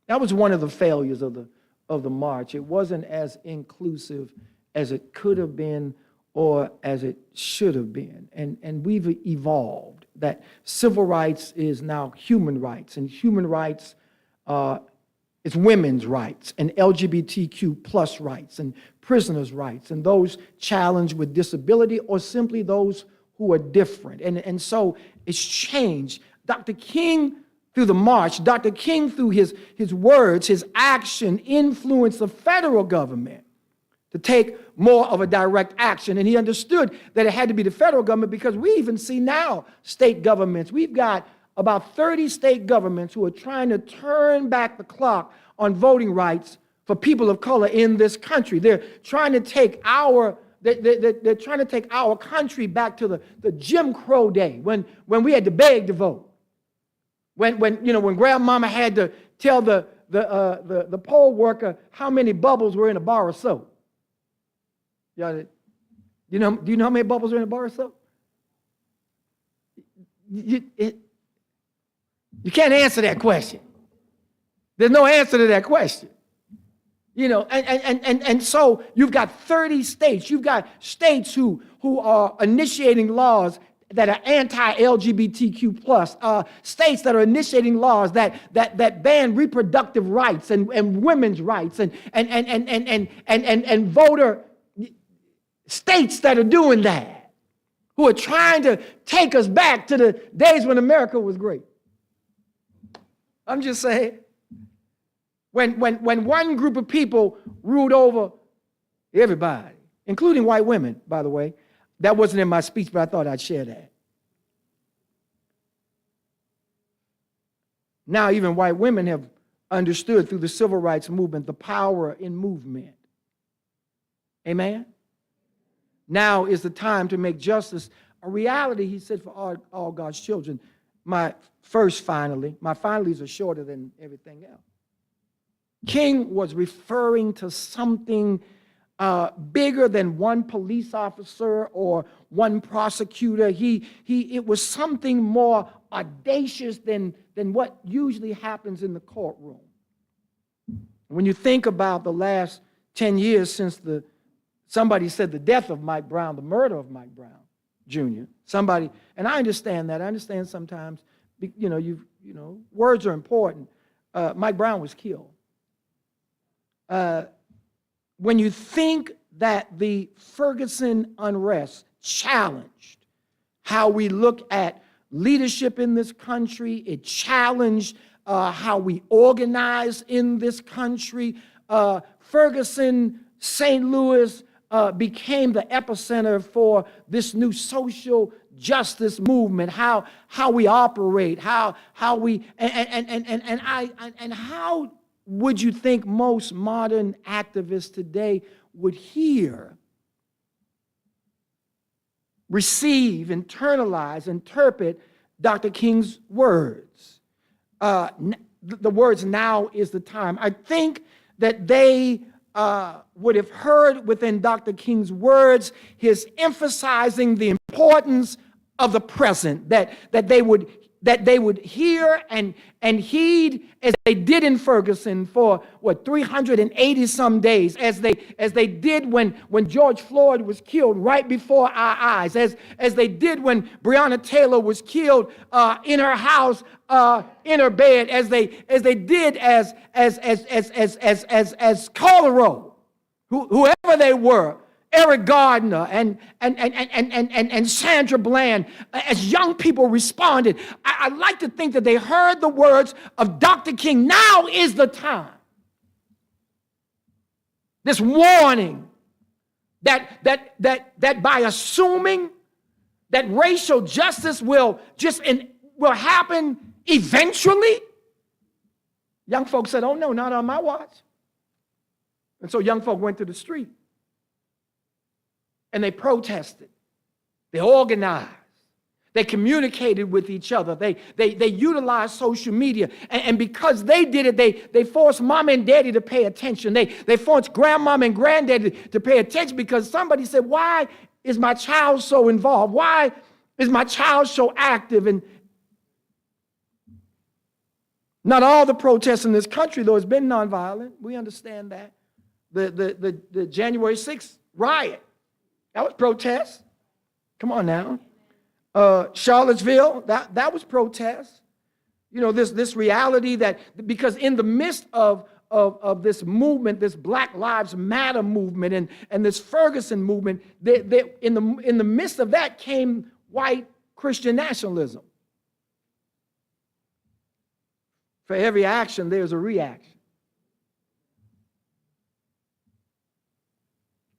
That was one of the failures of the march. It wasn't as inclusive as it could have been or as it should have been. And we've evolved that civil rights is now human rights, and human rights is women's rights, and LGBTQ plus rights, and prisoners' rights, and those challenged with disability or simply those who are different. And so it's changed. Dr. King, through the march, Dr. King, through his words, his action, influenced the federal government to take more of a direct action. And he understood that it had to be the federal government because we even see now state governments. We've got about 30 state governments who are trying to turn back the clock on voting rights for people of color in this country. They're trying to take our country back to the Jim Crow day when we had to beg to vote. When grandmama had to tell the poll worker how many bubbles were in a bar of soap. Do you know how many bubbles are in a bar of soap? You can't answer that question. There's no answer to that question. And so you've got 30 states. You've got states who are initiating laws that are anti-LGBTQ plus, states that are initiating laws that ban reproductive rights and women's rights and voter states that are doing that, who are trying to take us back to the days when America was great. I'm just saying. When one group of people ruled over everybody, including white women, by the way. That wasn't in my speech, but I thought I'd share that. Now even white women have understood through the civil rights movement the power in movement. Amen? Now is the time to make justice a reality, he said, for all God's children. My finallys are shorter than everything else. King was referring to something bigger than one police officer or one prosecutor. It was something more audacious than what usually happens in the courtroom. When you think about the last 10 years since somebody said the death of Mike Brown, the murder of Mike Brown Jr., and I understand that. I understand sometimes, words are important. Mike Brown was killed. When you think that the Ferguson unrest challenged how we look at leadership in this country, it challenged how we organize in this country. Ferguson, St. Louis became the epicenter for this new social justice movement, how we operate, how we and how would you think most modern activists today would hear, receive, internalize, interpret Dr. King's words? The words, "Now is the time." I think that they would have heard within Dr. King's words his emphasizing the importance of the present, that they would hear and heed as they did in Ferguson for 380 some days, as they did when George Floyd was killed right before our eyes, as they did when Breonna Taylor was killed in her house, in her bed, as they did as Colorado, whoever they were, Eric Gardner and Sandra Bland, as young people responded. I like to think that they heard the words of Dr. King. Now is the time. This warning that by assuming that racial justice will happen eventually, young folks said, "Oh no, not on my watch." And so young folk went to the street. And they protested, they organized, they communicated with each other, they utilized social media, and because they did it, they forced mom and daddy to pay attention. They forced grandmom and granddaddy to pay attention, because somebody said, "Why is my child so involved? Why is my child so active?" And not all the protests in this country, though, has been nonviolent. We understand that. The January 6th riot, that was protest. Come on now. Charlottesville, that was protest. This reality that, because in the midst of this movement, this Black Lives Matter movement and this Ferguson movement, in the midst of that came white Christian nationalism. For every action, there's a reaction.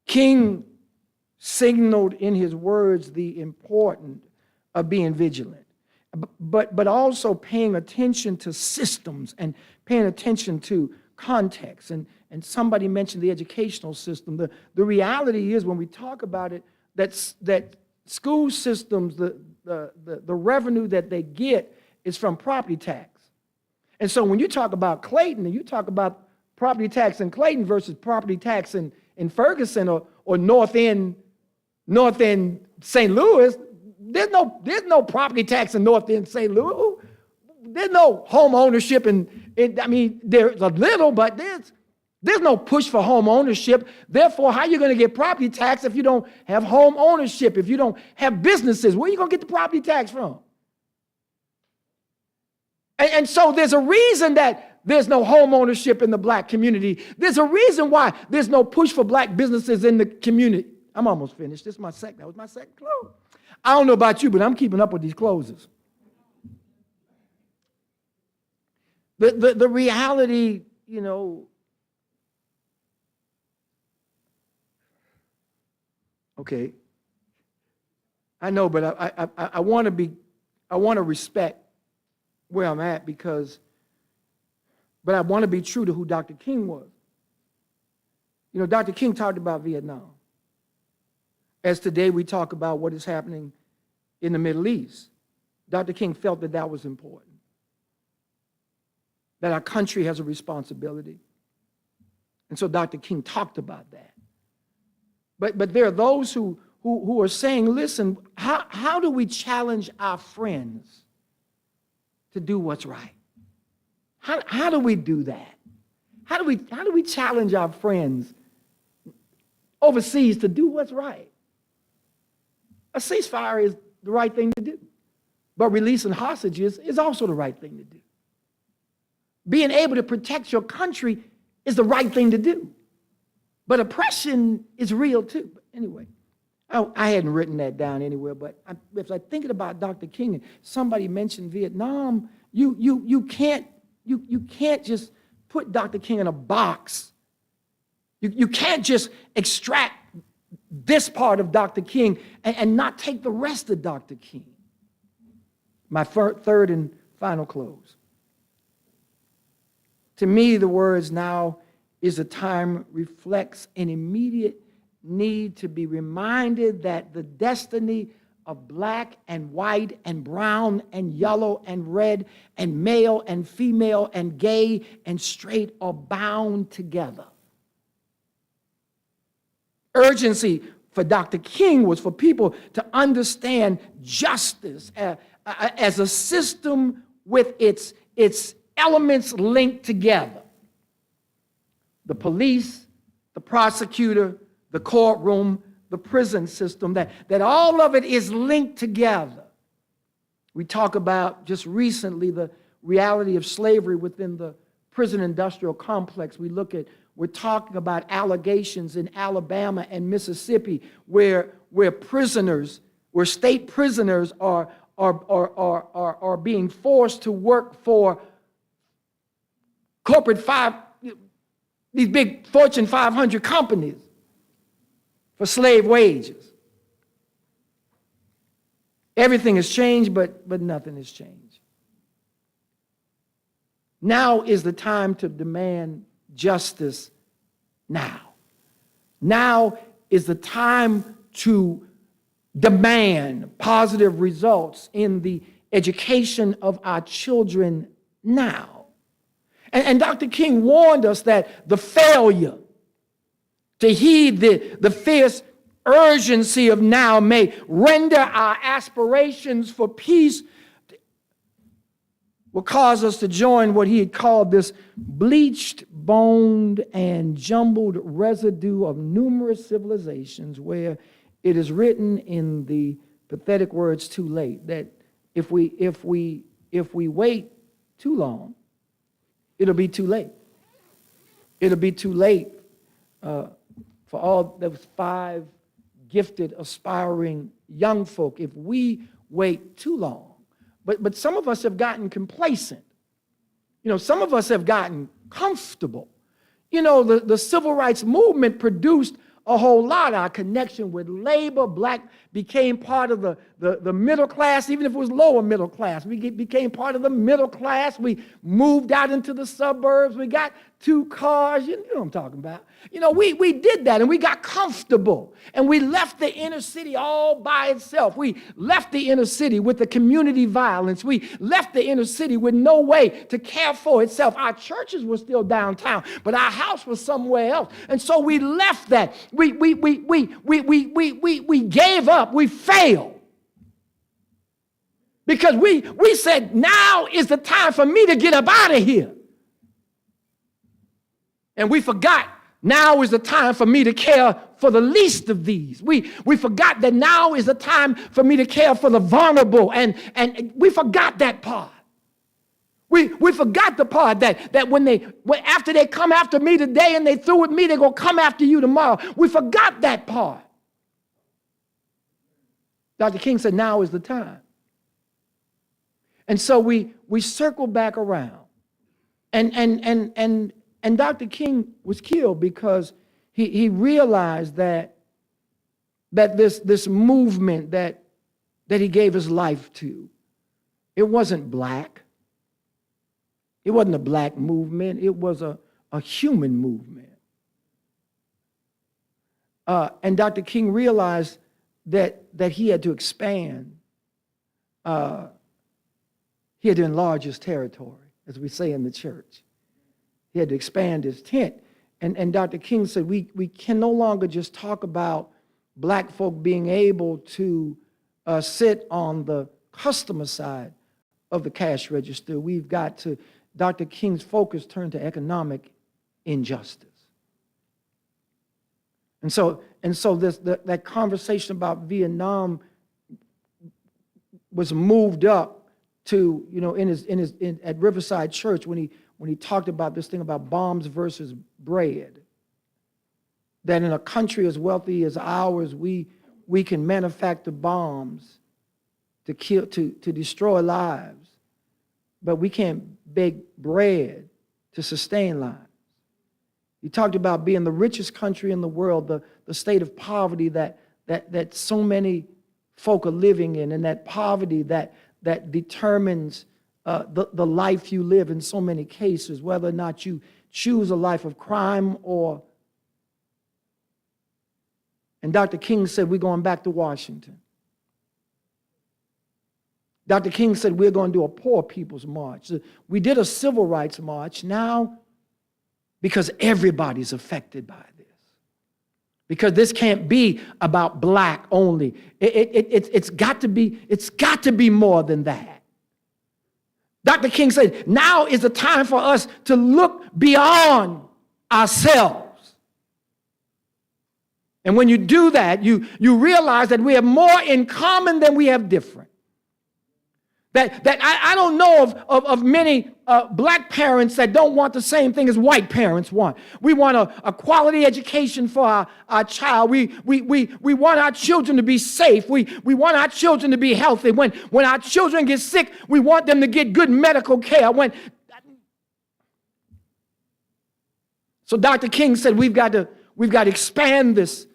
King signaled in his words the importance of being vigilant, but also paying attention to systems and paying attention to context. And somebody mentioned the educational system. The reality is, when we talk about it, that school systems, the revenue that they get is from property tax. And so when you talk about Clayton, and you talk about property tax in Clayton versus property tax in Ferguson or North End St. Louis, there's no property tax in North End St. Louis. There's no home ownership, there's a little, but there's no push for home ownership. Therefore, how are you going to get property tax if you don't have home ownership, if you don't have businesses? Where are you going to get the property tax from? And so there's a reason that there's no home ownership in the Black community. There's a reason why there's no push for Black businesses in the community. I'm almost finished. That was my second close. I don't know about you, but I'm keeping up with these closes. The reality, you know, okay, I know, but I want to respect where I'm at but I want to be true to who Dr. King was. You know, Dr. King talked about Vietnam. As today we talk about what is happening in the Middle East, Dr. King felt that that was important, that our country has a responsibility. And so Dr. King talked about that. But there are those who are saying, listen, how do we challenge our friends to do what's right? How do we do that? How do we challenge our friends overseas to do what's right? A ceasefire is the right thing to do, but releasing hostages is also the right thing to do. Being able to protect your country is the right thing to do, but oppression is real too. But anyway, I hadn't written that down anywhere, but if I'm thinking about Dr. King and somebody mentioned Vietnam, you can't just put Dr. King in a box. You can't just extract this part of Dr. King and not take the rest of Dr. King. My third and final close. To me, the words "now is the time" reflects an immediate need to be reminded that the destiny of black and white and brown and yellow and red and male and female and gay and straight are bound together. Urgency for Dr. King was for people to understand justice as a system with its elements linked together. The police, the prosecutor, the courtroom, the prison system, that all of it is linked together. We talk about just recently the reality of slavery within the prison industrial complex. We're talking about allegations in Alabama and Mississippi where state prisoners are being forced to work for these big Fortune 500 companies for slave wages. Everything has changed, but nothing has changed. Now is the time to demand justice now. Now is the time to demand positive results in the education of our children now. And Dr. King warned us that the failure to heed the fierce urgency of now may render our aspirations for peace, will cause us to join what he had called this bleached, boned, and jumbled residue of numerous civilizations, where it is written in the pathetic words "too late," that if we wait too long, it'll be too late. It'll be too late for all those 5 gifted, aspiring young folk if we wait too long. But some of us have gotten complacent. You know, some of us have gotten comfortable. You know, the civil rights movement produced a whole lot. Our connection with labor, black became part of the middle class, even if it was lower middle class. We became part of the middle class. We moved out into the suburbs. We got 2 cars. You know what I'm talking about. You know, we did that, and we got comfortable. And we left the inner city all by itself. We left the inner city with the community violence. We left the inner city with no way to care for itself. Our churches were still downtown, but our house was somewhere else. And so we left that. We gave up. We failed. Because we said, now is the time for me to get up out of here. And we forgot, now is the time for me to care for the least of these. We forgot that now is the time for me to care for the vulnerable. And we forgot that part. We forgot the part that after they come after me today and they through with me, they're going to come after you tomorrow. We forgot that part. Dr. King said, now is the time. And so we circle back around And Dr. King was killed because he realized that this movement that he gave his life to, it wasn't black. It wasn't a black movement. It was a human movement. And Dr. King realized that he had to expand. He had to enlarge his territory, as we say in the church. He had to expand his tent. And Dr. King said, we can no longer just talk about black folk being able to sit on the customer side of the cash register. We've got to, Dr. King's focus turned to economic injustice. And so that conversation about Vietnam was moved up to, at Riverside Church when he talked about this thing about bombs versus bread. That in a country as wealthy as ours, we can manufacture bombs to kill, to destroy lives, but we can't bake bread to sustain lives. He talked about being the richest country in the world, the state of poverty that so many folk are living in, and that poverty that determines the life you live in so many cases, whether or not you choose a life of crime or. And Dr. King said, we're going back to Washington. Dr. King said, we're going to do a poor people's march. We did a civil rights march now because everybody's affected by this. Because this can't be about black only. It's got to be more than that. Dr. King said, now is the time for us to look beyond ourselves. And when you do that, you realize that we have more in common than we have different. That I don't know of many black parents that don't want the same thing as white parents want. We want a quality education for our child. We want our children to be safe. We want our children to be healthy. When our children get sick, we want them to get good medical care. So Dr. King said we've got to expand this.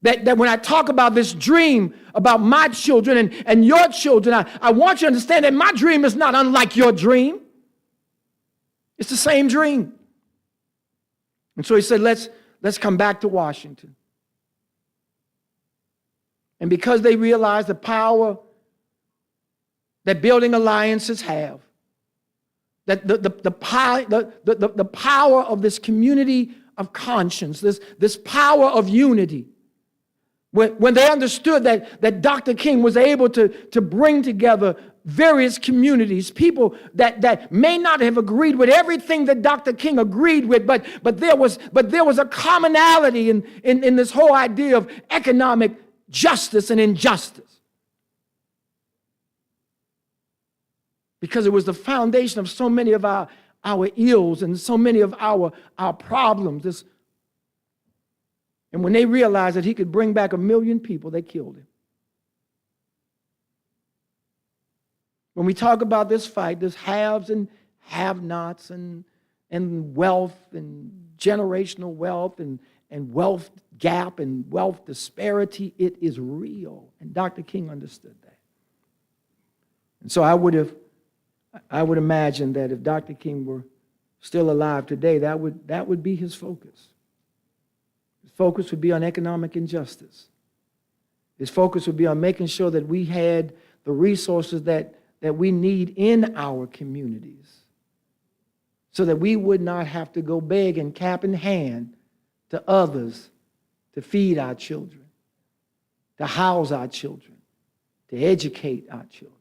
That when I talk about this dream about my children and your children, I want you to understand that my dream is not unlike your dream. It's the same dream. And so he said, let's come back to Washington. And because they realized the power that building alliances have, that the power of this community of conscience, this power of unity, when they understood that Dr. King was able to bring together various communities, people that may not have agreed with everything that Dr. King agreed with, but there was a commonality in this whole idea of economic justice and injustice. Because it was the foundation of so many of our ills and so many of our problems. And when they realized that he could bring back 1 million people, they killed him. When we talk about this fight, there's haves and have-nots and wealth and generational wealth and wealth gap and wealth disparity. It is real. And Dr. King understood that. And so I would imagine that if Dr. King were still alive today, that would be his focus. His focus would be on economic injustice. His focus would be on making sure that we had the resources that we need in our communities so that we would not have to go beg and cap in hand to others to feed our children, to house our children, to educate our children.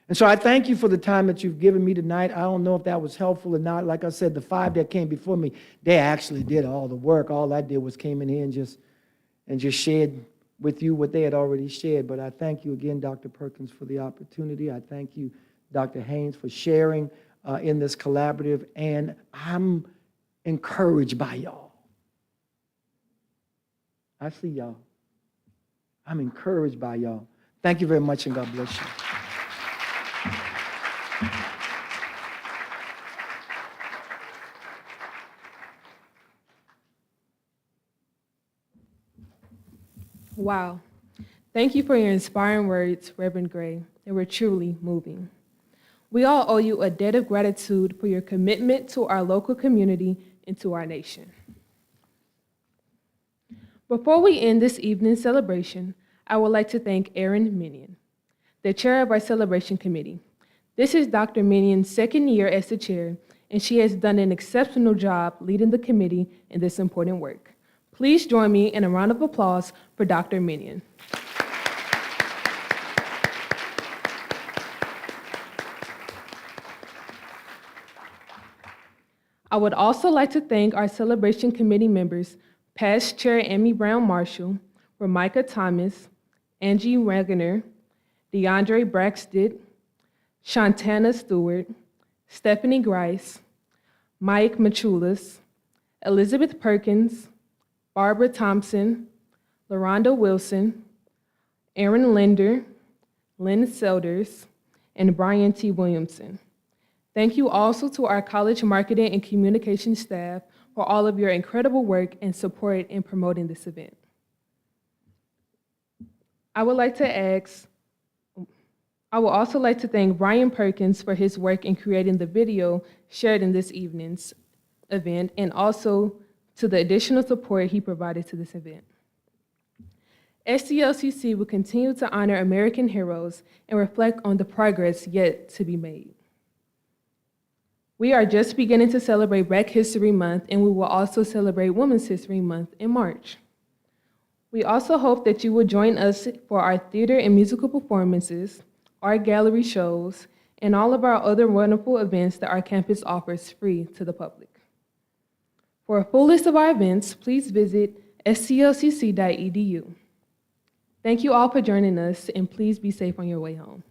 And so I thank you for the time that you've given me tonight. I don't know if that was helpful or not. Like I said, the 5 that came before me, they actually did all the work. All I did was came in here and just shared with you what they had already shared. But I thank you again, Dr. Perkins, for the opportunity. I thank you, Dr. Haynes, for sharing in this collaborative. And I'm encouraged by y'all. I see y'all. I'm encouraged by y'all. Thank you very much, and God bless you. Wow. Thank you for your inspiring words, Reverend Gray. They were truly moving. We all owe you a debt of gratitude for your commitment to our local community and to our nation. Before we end this evening's celebration, I would like to thank Erin Minion, the chair of our celebration committee. This is Dr. Minion's second year as the chair, and she has done an exceptional job leading the committee in this important work. Please join me in a round of applause for Dr. Minion. I would also like to thank our celebration committee members, past Chair Amy Brown Marshall, Ramika Thomas, Angie Wagner, DeAndre Braxton, Shantana Stewart, Stephanie Grice, Mike Machulas, Elizabeth Perkins, Barbara Thompson, LaRonda Wilson, Aaron Linder, Lynn Selders, and Brian T. Williamson. Thank you also to our college marketing and communication staff for all of your incredible work and support in promoting this event. I would also like to thank Brian Perkins for his work in creating the video shared in this evening's event, and also to the additional support he provided to this event. STLCC will continue to honor American heroes and reflect on the progress yet to be made. We are just beginning to celebrate Black History Month, and we will also celebrate Women's History Month in March. We also hope that you will join us for our theater and musical performances, art gallery shows, and all of our other wonderful events that our campus offers free to the public. For a full list of our events, please visit stlcc.edu. Thank you all for joining us, and please be safe on your way home.